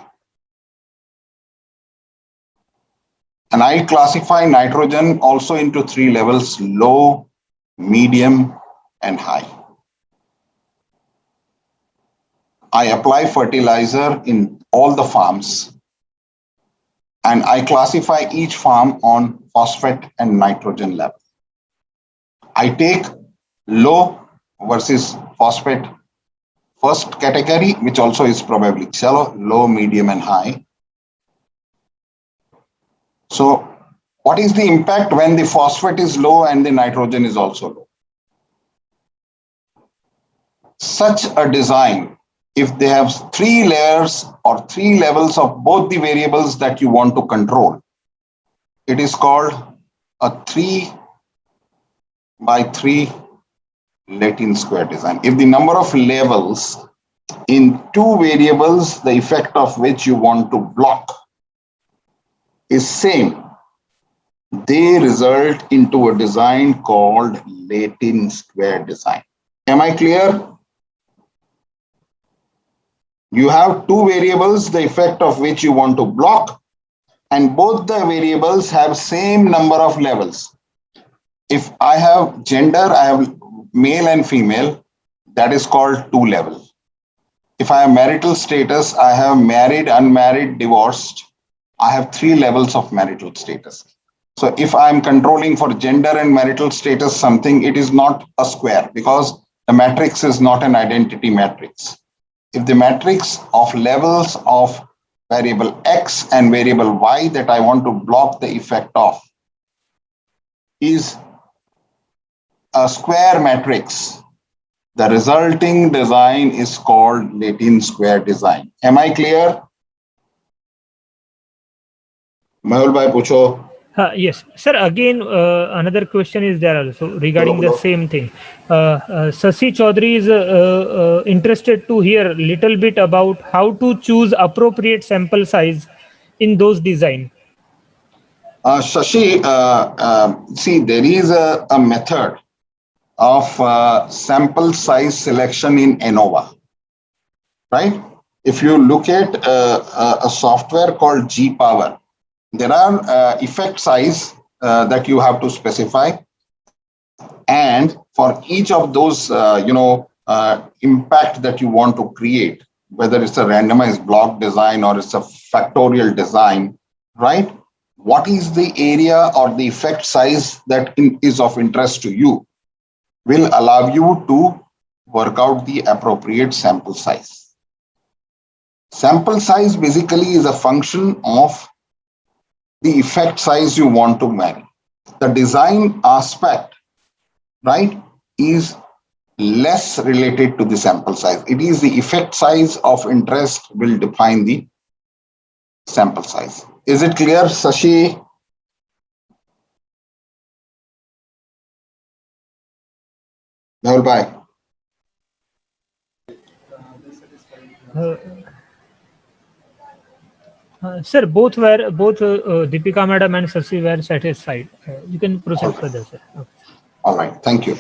And I classify nitrogen also into three levels: low, medium, and high. I apply fertilizer in all the farms, and I classify each farm on phosphate and nitrogen level. I take low versus phosphate first category, which also is probably shallow, low, medium, and high. So what is the impact when the phosphate is low and the nitrogen is also low? Such a design, if they have three layers or three levels of both the variables that you want to control, it is called a 3 by 3 Latin square design. If the number of levels in two variables, the effect of which you want to block, is same, they result into a design called Latin square design. Am I clear? You have two variables, the effect of which you want to block, and both the variables have same number of levels. If I have gender, I have male and female, that is called 2 level. If I have marital status, I have married, unmarried, divorced. I have 3 levels of marital status. So if I am controlling for gender and marital status something, it is not a square because the matrix is not an identity matrix. If the matrix of levels of variable X and variable Y that I want to block the effect of is a square matrix, the resulting design is called Latin square design. Am I clear? Mehul bhai, pucho. Yes, sir. Again, another question is there also regarding the same thing. Sasi Chaudhary is interested to hear little bit about how to choose appropriate sample size in those design. Shashi, see, there is a method of sample size selection in ANOVA, right? If you look at a software called G-Power, there are effect size that you have to specify. And for each of those, impact that you want to create, whether it's a randomized block design or it's a factorial design, right? What is the area or the effect size that is of interest to you will allow you to work out the appropriate sample size. Sample size basically is a function of the effect size you want to vary. The design aspect, right, is less related to the sample size. It is the effect size of interest will define the sample size. Is it clear, Sashi? Mehul bhai. Sir, both Deepika madam and Sasi were satisfied. You can proceed further, sir. Okay. All right, thank you.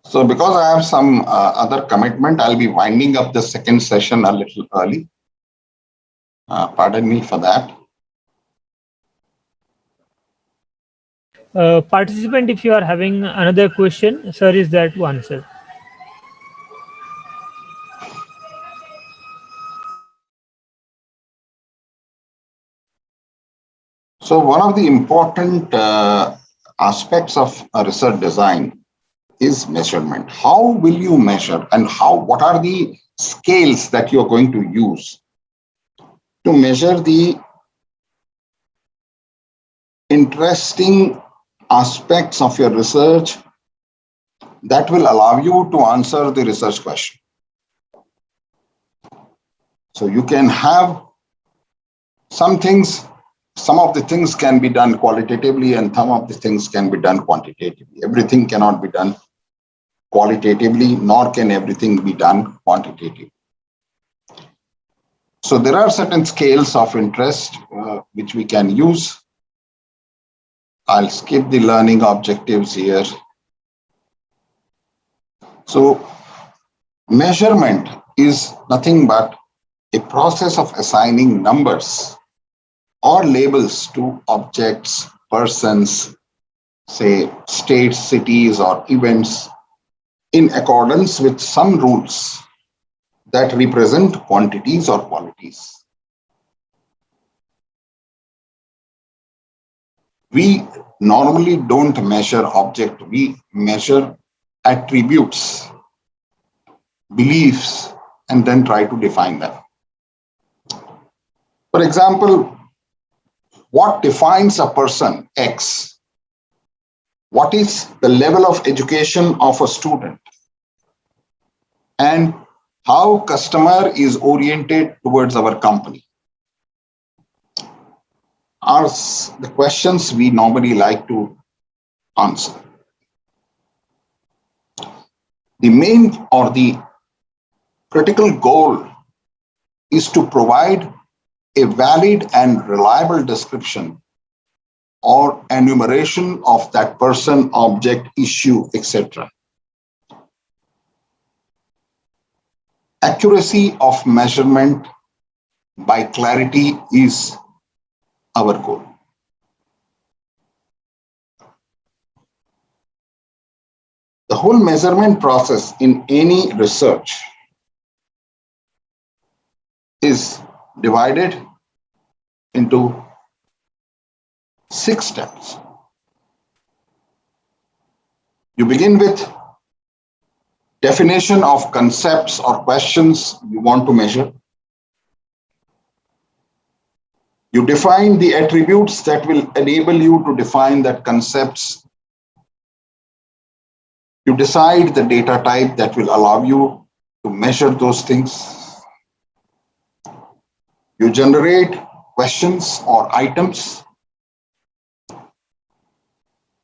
So because I have some other commitment, I'll be winding up the second session a little early. Pardon me for that. Participant, if you are having another question, sir is there to answer. So one of the important aspects of a research design is measurement. How will you measure, and what are the scales that you're going to use to measure the interesting aspects of your research that will allow you to answer the research question? So you can have some of the things can be done qualitatively and some of the things can be done quantitatively. Everything cannot be done qualitatively, nor can everything be done quantitatively. So there are certain scales of interest which we can use. I'll skip the learning objectives here. So measurement is nothing but a process of assigning numbers or labels to objects, persons, say states, cities, or events in accordance with some rules that represent quantities or qualities. We normally don't measure object, we measure attributes, beliefs, and then try to define them. For example, what defines a person X? What is the level of education of a student? And how customer is oriented towards our company are the questions we normally like to answer. The main or the critical goal is to provide a valid and reliable description or enumeration of that person, object, issue, etc. Accuracy of measurement by clarity is our goal. The whole measurement process in any research is divided into 6 steps. You begin with definition of concepts or questions you want to measure. You define the attributes that will enable you to define that concepts. You decide the data type that will allow you to measure those things. You generate questions or items.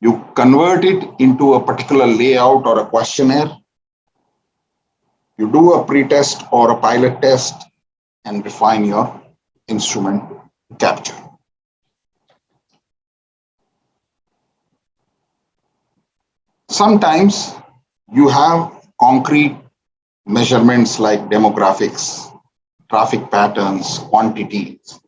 You convert it into a particular layout or a questionnaire. You do a pre-test or a pilot test and refine your instrument capture. Sometimes you have concrete measurements like demographics, traffic patterns, quantities.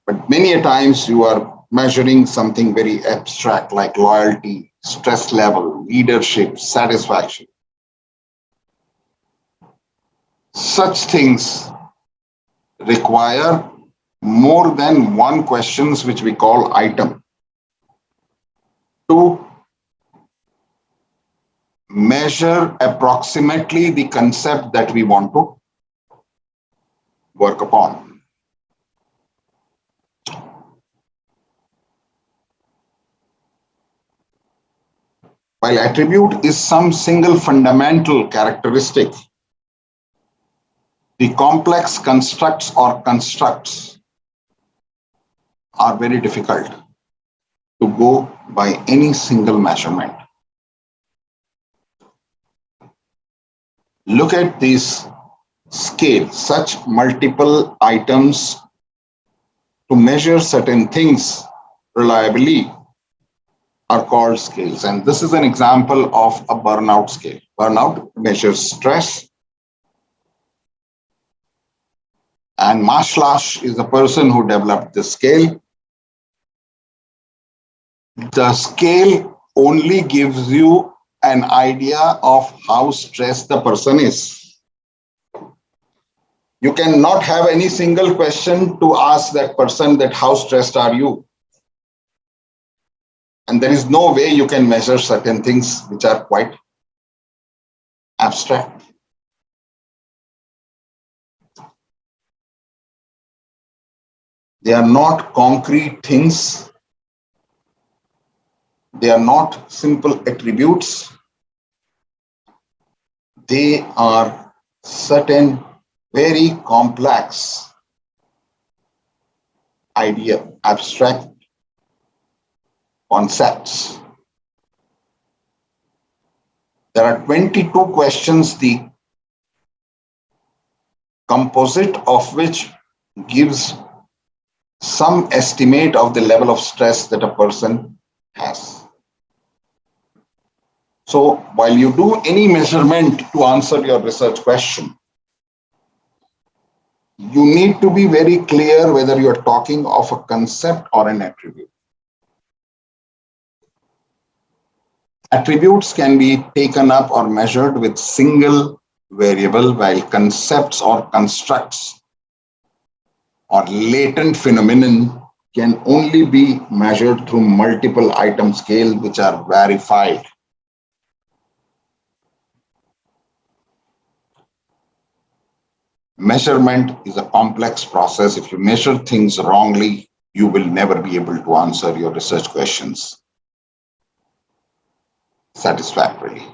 But many a times you are measuring something very abstract like loyalty, stress level, leadership, satisfaction. Such things require more than one questions, which we call item, to measure approximately the concept that we want to work upon. While attribute is some single fundamental characteristic, the complex constructs or constructs are very difficult to go by any single measurement. Look at these scales, such multiple items to measure certain things reliably are called scales. And this is an example of a burnout scale. Burnout measures stress. And Mashlash is the person who developed this scale. The scale only gives you an idea of how stressed the person is. You cannot have any single question to ask that person that how stressed are you? And there is no way you can measure certain things which are quite abstract. They are not concrete things. They are not simple attributes. They are certain very complex idea, abstract concepts. There are 22 questions, the composite of which gives some estimate of the level of stress that a person has. So while you do any measurement to answer your research question, you need to be very clear whether you are talking of a concept or an attribute. Attributes can be taken up or measured with single variable, while concepts or constructs or latent phenomenon can only be measured through multiple item scale which are verified. Measurement is a complex process. If you measure things wrongly, you will never be able to answer your research questions satisfactorily.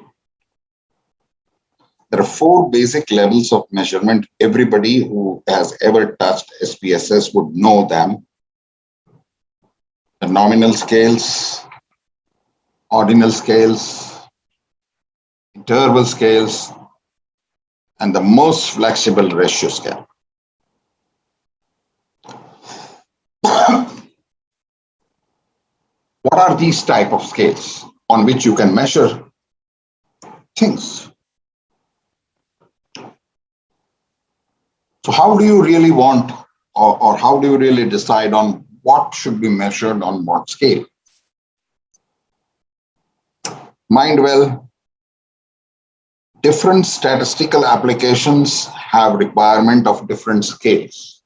There are 4 basic levels of measurement. Everybody who has ever touched SPSS would know them. The nominal scales, ordinal scales, interval scales, and the most flexible ratio scale. What are these type of scales on which you can measure things? So how do you really want, or how do you really decide on what should be measured on what scale? Mind well, different statistical applications have requirement of different scales.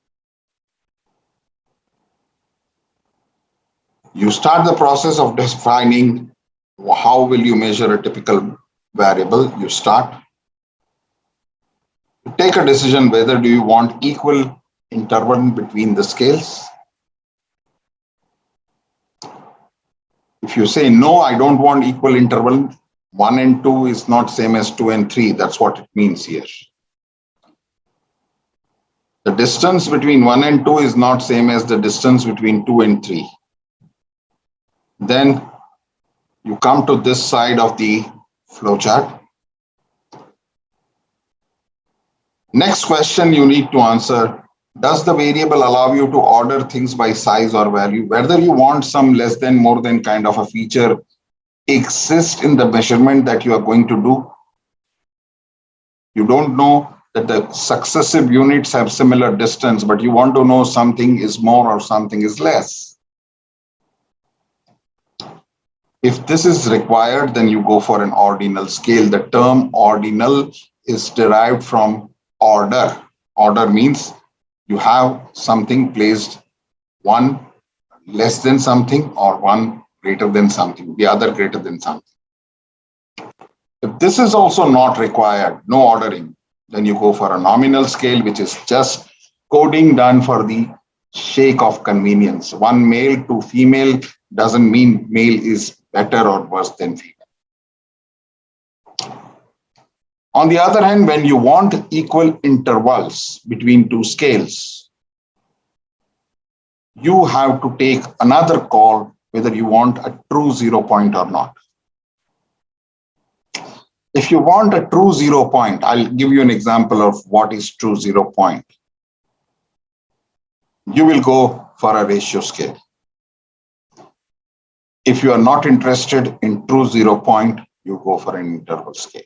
You start the process of defining how will you measure a typical variable. You start to take a decision whether do you want equal interval between the scales. If you say no, I don't want equal interval, 1 and 2 is not same as 2 and 3. That's what it means here. The distance between 1 and 2 is not same as the distance between 2 and 3. Then you come to this side of the flowchart. Next question you need to answer. Does the variable allow you to order things by size or value? Whether you want some less than, more than kind of a feature exist in the measurement that you are going to do. You don't know that the successive units have similar distance, but you want to know something is more or something is less. If this is required, then you go for an ordinal scale. The term ordinal is derived from order. Order means you have something placed one less than something or one greater than something, the other greater than something. If this is also not required, no ordering, then you go for a nominal scale, which is just coding done for the sake of convenience. One male to female doesn't mean male is better or worse than female. On the other hand, when you want equal intervals between two scales, you have to take another call whether you want a true 0 point or not. If you want a true 0 point, I'll give you an example of what is true 0 point. You will go for a ratio scale. If you are not interested in true 0 point, you go for an interval scale.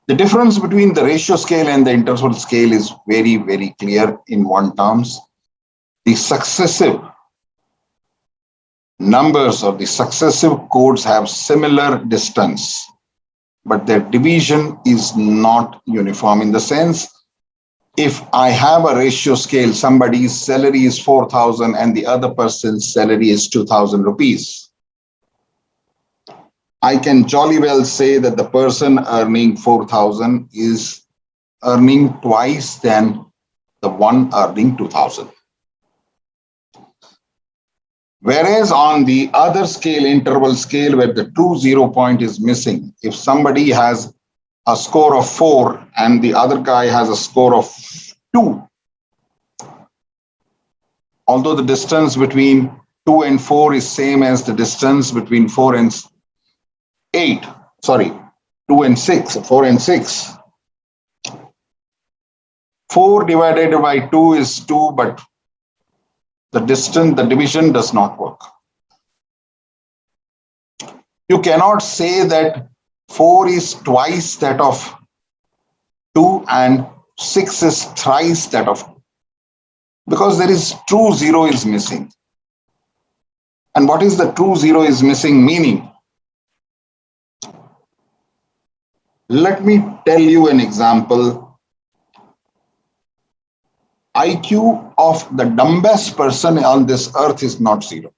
The difference between the ratio scale and the interval scale is very, very clear in one terms. The successive numbers or the successive codes have similar distance, but their division is not uniform in the sense, if I have a ratio scale, somebody's salary is 4,000 and the other person's salary is 2,000 rupees. I can jolly well say that the person earning 4,000 is earning twice than the one earning 2,000. Whereas on the other scale, interval scale, where the true 0 point is missing, if somebody has a score of 4 and the other guy has a score of 2, although the distance between 2 and 4 is same as the distance between 4 and 8, 2 and 6, 4 and 6. 4 divided by 2 is 2, but the distance, the division does not work. You cannot say that 4 is twice that of 2 and 6 is thrice that of 2, because there is true 0 is missing. And what is the true 0 is missing meaning? Let me tell you an example. IQ of the dumbest person on this earth is not 0.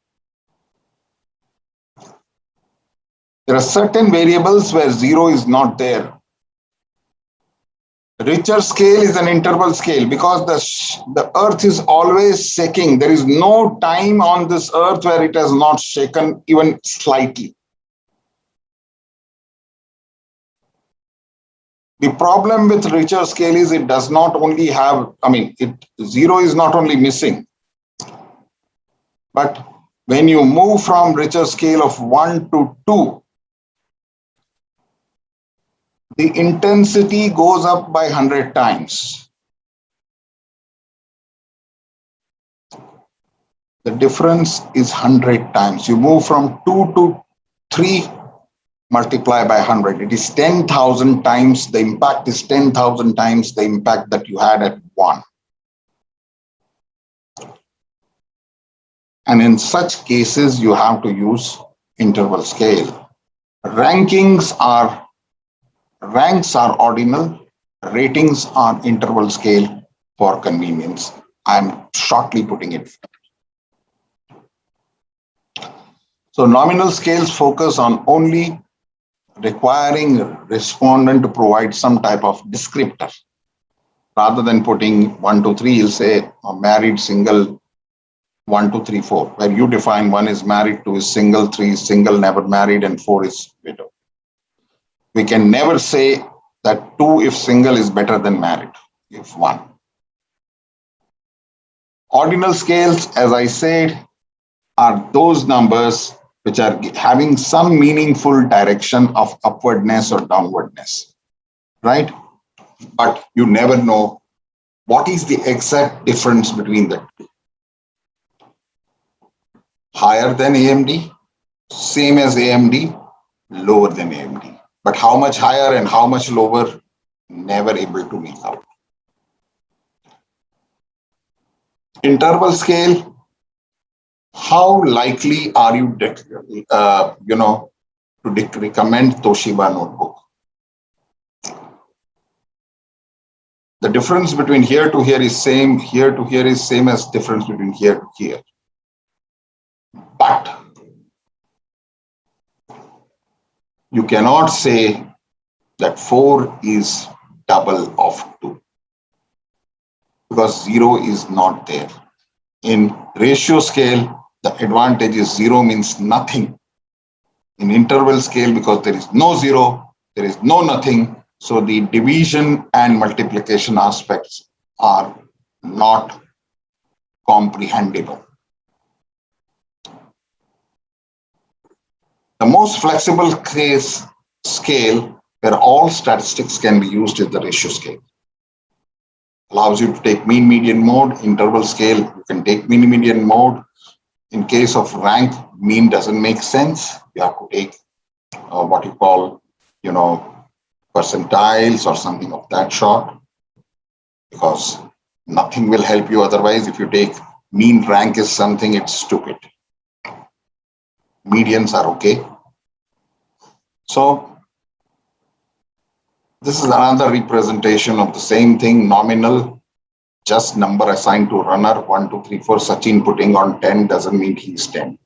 There are certain variables where 0 is not there. Richer scale is an interval scale because the earth is always shaking. There is no time on this earth where it has not shaken even slightly. The problem with richer scale is it does not only have, 0 is not only missing, but when you move from richer scale of 1 to 2, the intensity goes up by 100 times. The difference is 100 times. You move from 2 to 3, multiply by 100. It is 10,000 times. The impact is 10,000 times the impact that you had at 1. And in such cases, you have to use interval scale. Ranks are ordinal. Ratings are interval scale for convenience. I'm shortly putting it. So nominal scales focus on only requiring respondent to provide some type of descriptor. Rather than putting 1, 2, 3, you'll say a married, single, 1, 2, 3, 4, where you define 1 is married, 2 is single, 3 is single, never married, and 4 is widow. We can never say that 2 if single is better than married if 1. Ordinal scales, as I said, are those numbers which are having some meaningful direction of upwardness or downwardness, right? but you never know what is the exact difference between the two. Higher than AMD, same as AMD, lower than AMD. But how much higher and how much lower, never able to make out. Interval scale, how likely are you, to recommend Toshiba notebook? The difference between here to here is same, here to here is same as difference between here to here. But you cannot say that 4 is double of 2 because 0 is not there. In ratio scale, the advantage is 0 means nothing. In interval scale, because there is no 0, there is no nothing, so the division and multiplication aspects are not comprehensible. The most flexible scale where all statistics can be used is the ratio scale. Allows you to take mean median mode. Interval scale, you can take mean median mode. In case of rank, mean doesn't make sense. You have to take what you call, percentiles or something of that sort, because nothing will help you otherwise. If you take mean rank is something, it's stupid. Medians are okay. So this is another representation of the same thing. Nominal, just number assigned to runner, 1, 2, 3, 4. Sachin putting on 10 doesn't mean he's 10.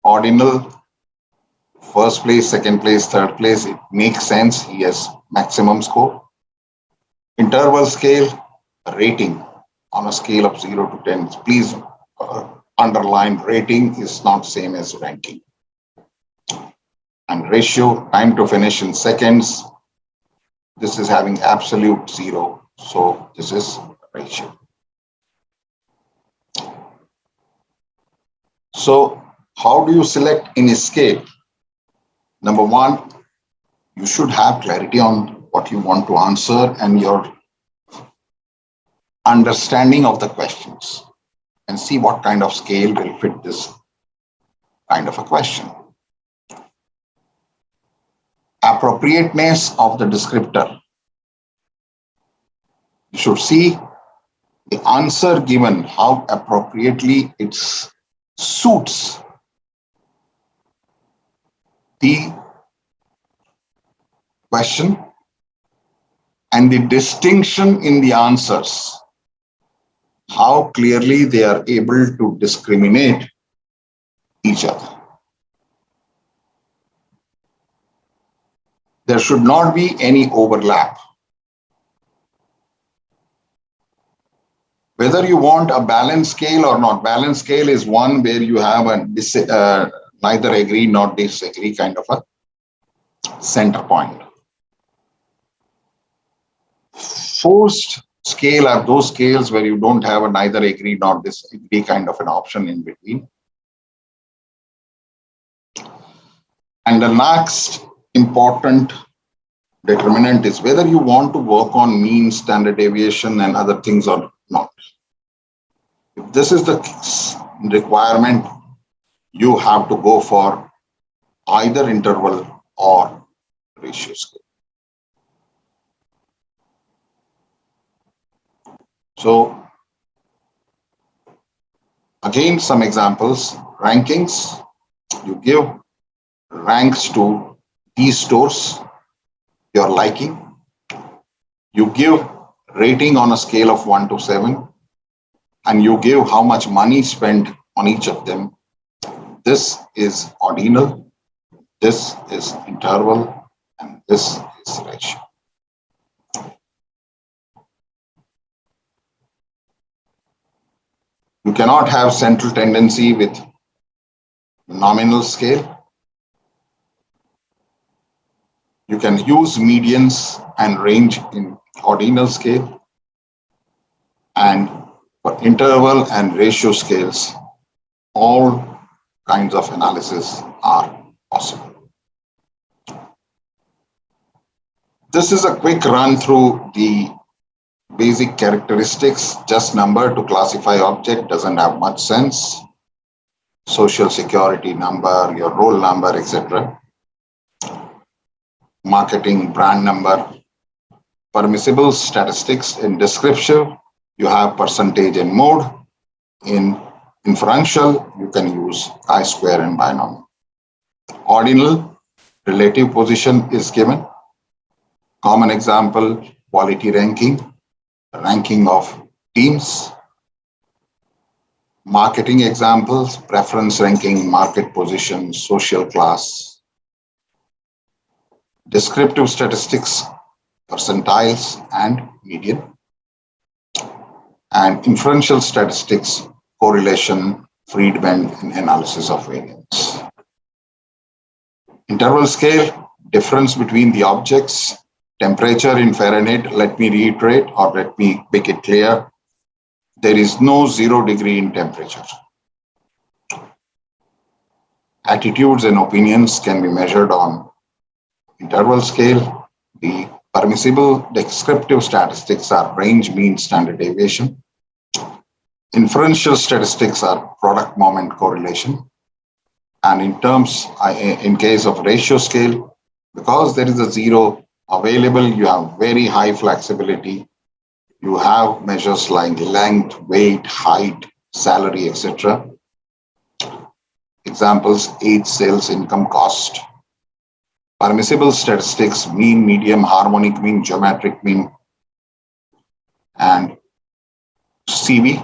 Ordinal, first place, second place, third place, it makes sense. He has maximum score. Interval scale, rating on a scale of 0 to 10. Please underline, rating is not same as ranking. And ratio, time to finish in seconds. This is having absolute 0. So this is ratio. So how do you select in a scale? Number one, you should have clarity on what you want to answer and your understanding of the questions, and see what kind of scale will fit this kind of a question. Appropriateness of the descriptor. You should see the answer given, how appropriately it suits the question, and the distinction in the answers, how clearly they are able to discriminate each other. There should not be any overlap. Whether you want a balanced scale or not, balanced scale is one where you have a neither agree nor disagree kind of a center point. Forced scale are those scales where you don't have a neither agree nor disagree kind of an option in between. And the next important determinant is whether you want to work on mean, standard deviation, and other things or not. If this is the requirement, you have to go for either interval or ratio scale. So again, some examples. Rankings, you give ranks to these stores you're liking. You give rating on a scale of 1 to 7, and you give how much money spent on each of them. This is ordinal, this is interval, and this is ratio. You cannot have central tendency with nominal scale. You can use medians and range in ordinal scale, and for interval and ratio scales, all kinds of analysis are possible. This is a quick run through the basic characteristics. Just number to classify object doesn't have much sense. Social security number, your roll number, etc. Marketing brand number. Permissible statistics in descriptive, you have percentage and mode. In inferential, you can use chi-square and binomial. Ordinal, relative position is given. Common example, quality ranking, ranking of teams. Marketing examples, preference ranking, market position, social class. Descriptive statistics, percentiles and median. And inferential statistics, correlation, Friedman, and analysis of variance. Interval scale, difference between the objects. Temperature in Fahrenheit, let me reiterate or let me make it clear. There is no 0 degree in temperature. Attitudes and opinions can be measured on interval scale. The permissible descriptive statistics are range, mean, standard deviation. Inferential statistics are product moment correlation. And in case of ratio scale, because there is a 0 available, you have very high flexibility. You have measures like length, weight, height, salary, etc. Examples, age, sales, income, cost. Permissible statistics, mean, medium, harmonic mean, geometric mean, and CV.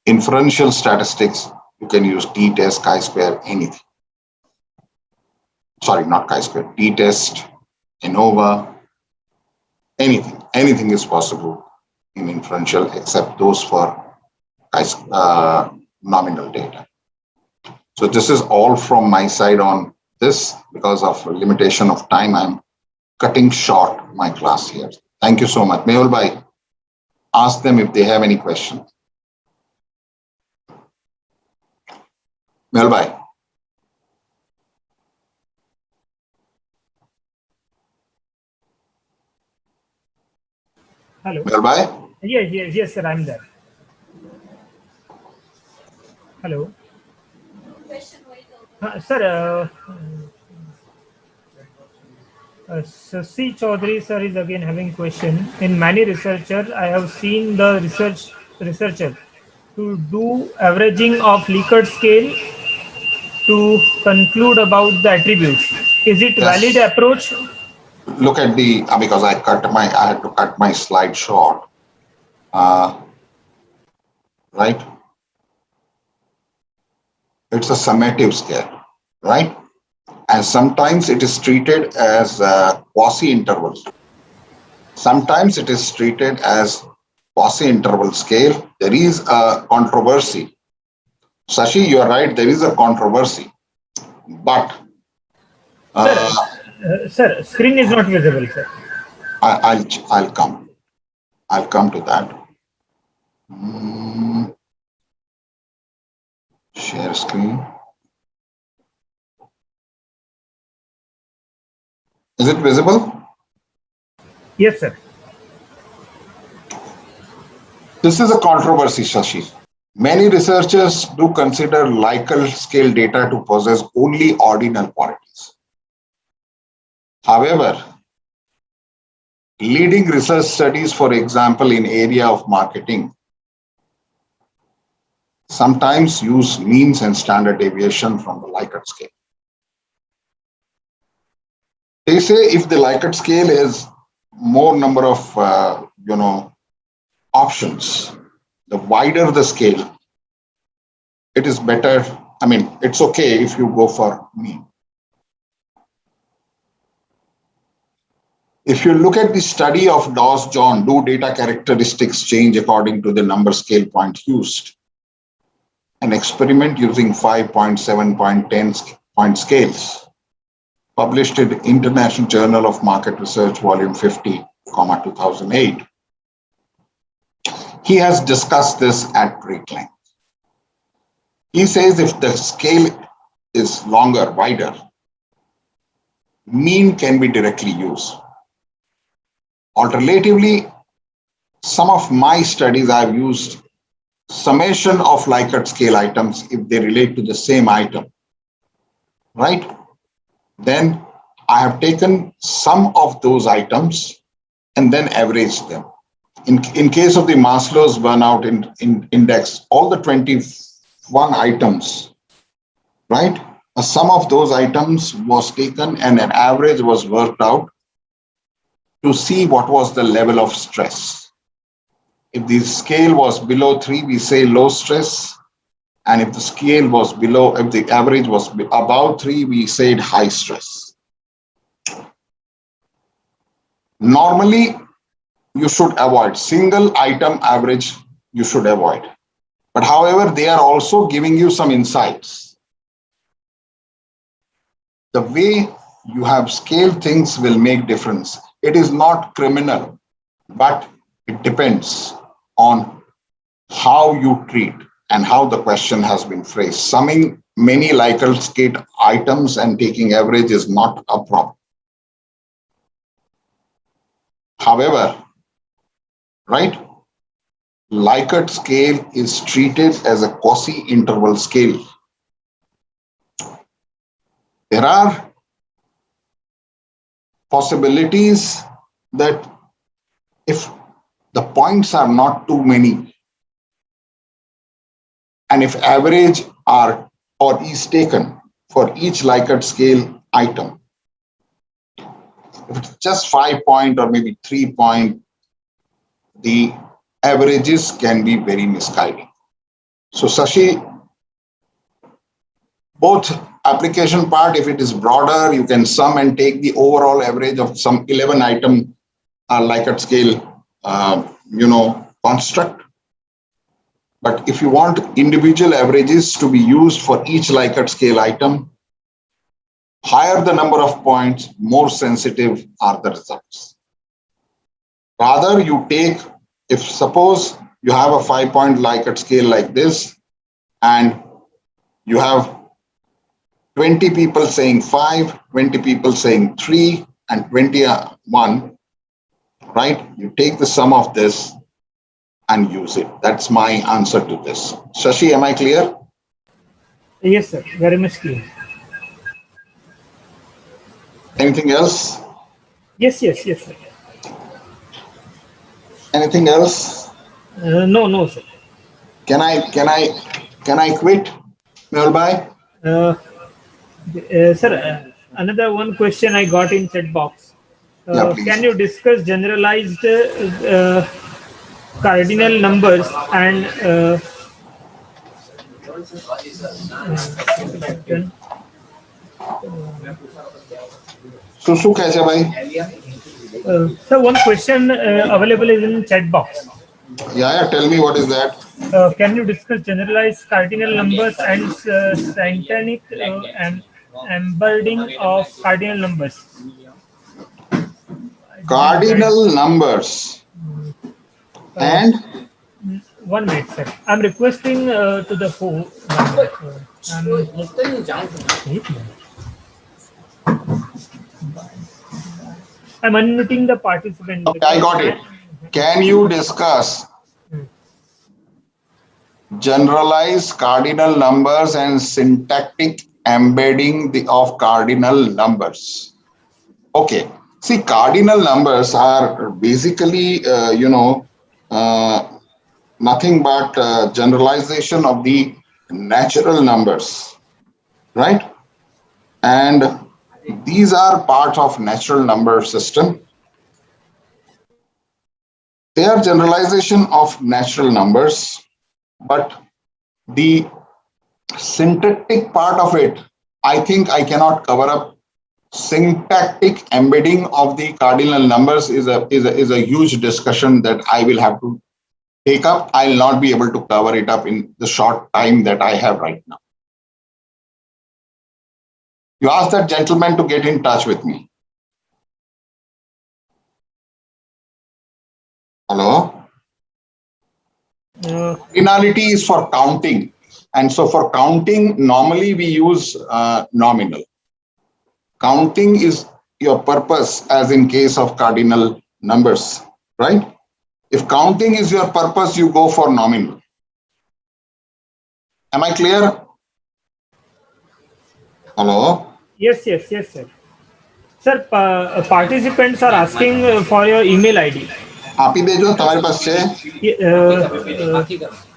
Inferential statistics, you can use t-test, chi-square, anything. Sorry, not chi-square, t-test, ANOVA, anything. Anything is possible in inferential except those for nominal data. So this is all from my side on this. Because of limitation of time, I'm cutting short my class here. Thank you so much. Mehul bhai, ask them if they have any questions. Mehul bhai. Hello. Mehul bhai? Yes, sir, I'm there. Hello. Sir, Sasi Chaudhary sir is again having question. In many researchers, I have seen the researcher to do averaging of Likert scale to conclude about the attributes. Is it valid Yes. approach? Look at the because I had to cut my slide short. Right? It's a summative scale, right? And sometimes it is treated as quasi-interval. Sometimes it is treated as quasi-interval scale. There is a controversy. Sashi, you are right, there is a controversy. But Sir, screen is not visible, sir. I'll come to that. Share screen. Is it visible? Yes, sir. This is a controversy, Shashi. Many researchers do consider Likert scale data to possess only ordinal qualities. However, leading research studies, for example, in area of marketing, sometimes use means and standard deviation from the Likert scale. They say if the Likert scale is more number of options, the wider the scale, it is better. I mean, it's okay if you go for mean. If you look at the study of Dawes John, do data characteristics change according to the number scale point used? An experiment using 5.7.10 point scales, published in International Journal of Market Research, volume 50, 2008. He has discussed this at great length. He says if the scale is longer, wider, mean can be directly used. Alternatively, some of my studies I've used summation of Likert scale items if they relate to the same item, right? Then I have taken some of those items and then averaged them. In case of the Maslow's burnout index, all the 21 items, right? A sum of those items was taken and an average was worked out to see what was the level of stress. If the scale was below 3, we say low stress. And if the scale was below, if the average was above 3, we said high stress. Normally, you should avoid single item average, you should avoid. But however, they are also giving you some insights. The way you have scaled things will make difference. It is not criminal, but it depends on how you treat and how the question has been phrased. Summing many Likert scale items and taking average is not a problem. However, right, Likert scale is treated as a quasi-interval scale. There are possibilities that if the points are not too many, and if average are or is taken for each Likert scale item, if it's just 5 point or maybe 3 point, the averages can be very misguiding. So Sashi, both application part, if it is broader, you can sum and take the overall average of some 11 item Likert scale, construct. But if you want individual averages to be used for each Likert scale item, higher the number of points, more sensitive are the results. Rather, you take, if suppose you have a 5-point Likert scale like this, and you have 20 people saying 5, 20 people saying 3, and 21, right? You take the sum of this and use it. That's my answer to this. Shashi, am I clear? Yes, sir. Very much clear. Anything else? Yes, sir. Anything else? No, sir. Can I quit, Mehul bhai? Sir, another one question I got in chat box. Yeah, please. Can you discuss generalized cardinal numbers and Susu kaise bhai? sir, one question available is in chat box. Yeah, tell me what is that? Can you discuss generalized cardinal numbers and syntonic and embedding of cardinal numbers? Cardinal numbers. And? 1 minute, sir. I'm requesting to the phone. I'm unmuting the participant. Okay, I got it. Can you discuss generalized cardinal numbers and syntactic embedding of cardinal numbers? Okay. See, cardinal numbers are basically, nothing but generalization of the natural numbers, right? And these are part of natural number system. They are generalization of natural numbers, but the syntactic part of it, I think I cannot cover up. Syntactic embedding of the cardinal numbers is a huge discussion that I will have to take up. I'll not be able to cover it up in the short time that I have right now. You ask that gentleman to get in touch with me. Hello? Cardinality is for counting. And so for counting, normally we use nominal. Counting is your purpose, as in case of cardinal numbers, right? If counting is your purpose, you go for nominal. Am I clear? Hello? Yes, sir. Sir, participants are asking for your email ID. आप ही भेजो तुम्हारे पास से.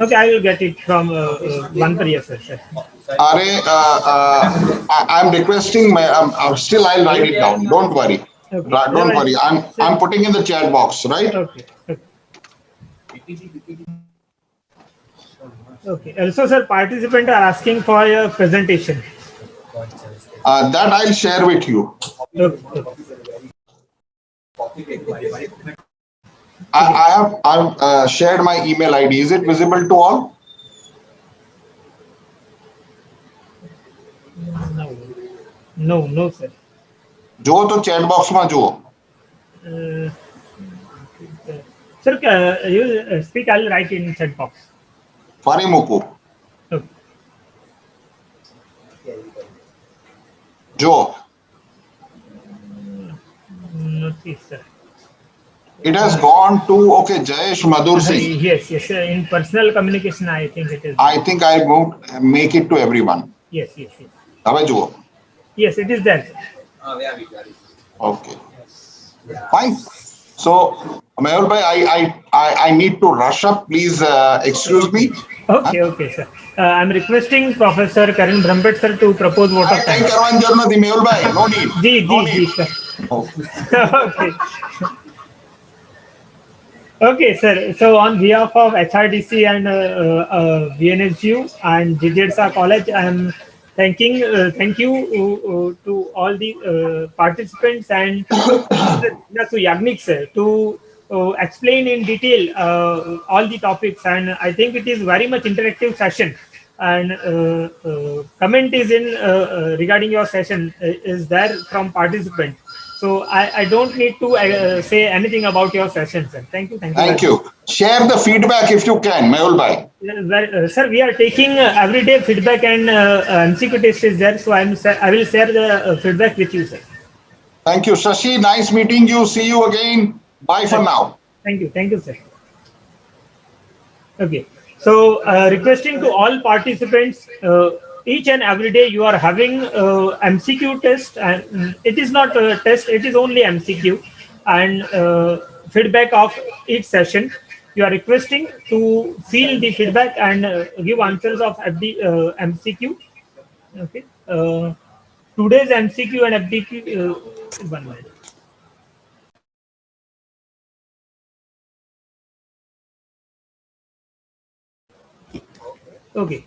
Okay, I will get it from one per year, sir. अरे I'm requesting still I'll write it down. Don't worry. Okay. Don't worry. I'm putting in the chat box, right? Okay. Okay. Also, sir, participants are asking for your presentation. That I'll share with you. Okay. I've shared my email ID. Is it visible to all? No, sir. जो तो chat box में जो. Sir, you speak. I'll write in chat box. Farimuku. Okay. Jo. Notice, sir. It has gone to, okay, Jayesh Madhur Singh. Yes. In personal communication, I think it is. I think I won't make it to everyone. Yes. Jo. Yes, it is there. Okay. Fine. So, Mehul bhai, I need to rush up. Please excuse me. Okay, sir. I'm requesting Professor Karan Brahmbhatt sir to propose vote of thanks. Mehul bhai, no need. No need, sir. Okay. Okay, sir. So on behalf of HRDC and VNSU and JJSA College, I am thank you to all the participants and to Yagnik sir to explain in detail all the topics, and I think it is very much interactive session, and comment is in regarding your session is there from participant. So I don't need to say anything about your session, sir. Thank you. Thank you. Share the feedback if you can, Mehul bhai. Sir, we are taking everyday feedback, and MCQ test is there. So I will share the feedback with you, sir. Thank you, Shashi. Nice meeting you. See you again. Bye for now. Thank you, sir. Okay. So requesting to all participants, each and every day you are having MCQ test, and it is not a test, it is only MCQ, and feedback of each session. You are requesting to fill the feedback and give answers of FD, MCQ. Okay. Today's MCQ and FDQ. 1 minute. Okay.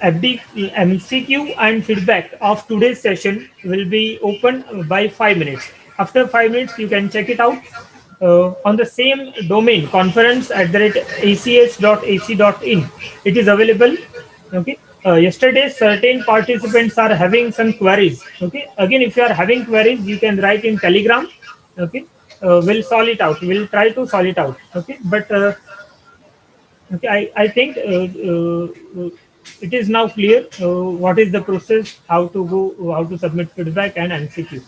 MCQ and feedback of today's session will be open by 5 minutes. After 5 minutes, you can check it out on the same domain, conference@acs.ac.in. It is available. Okay. Yesterday, certain participants are having some queries. Okay. Again, if you are having queries, you can write in Telegram. Okay. We'll solve it out. We'll try to solve it out. Okay. But okay, I think it is now clear what is the process, how to submit feedback and MCQ.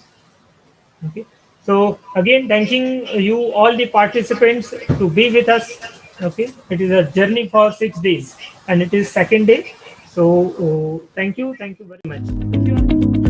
Okay. So again, thanking you all the participants to be with us. Okay. It is a journey for 6 days, and it is second day. So thank you very much.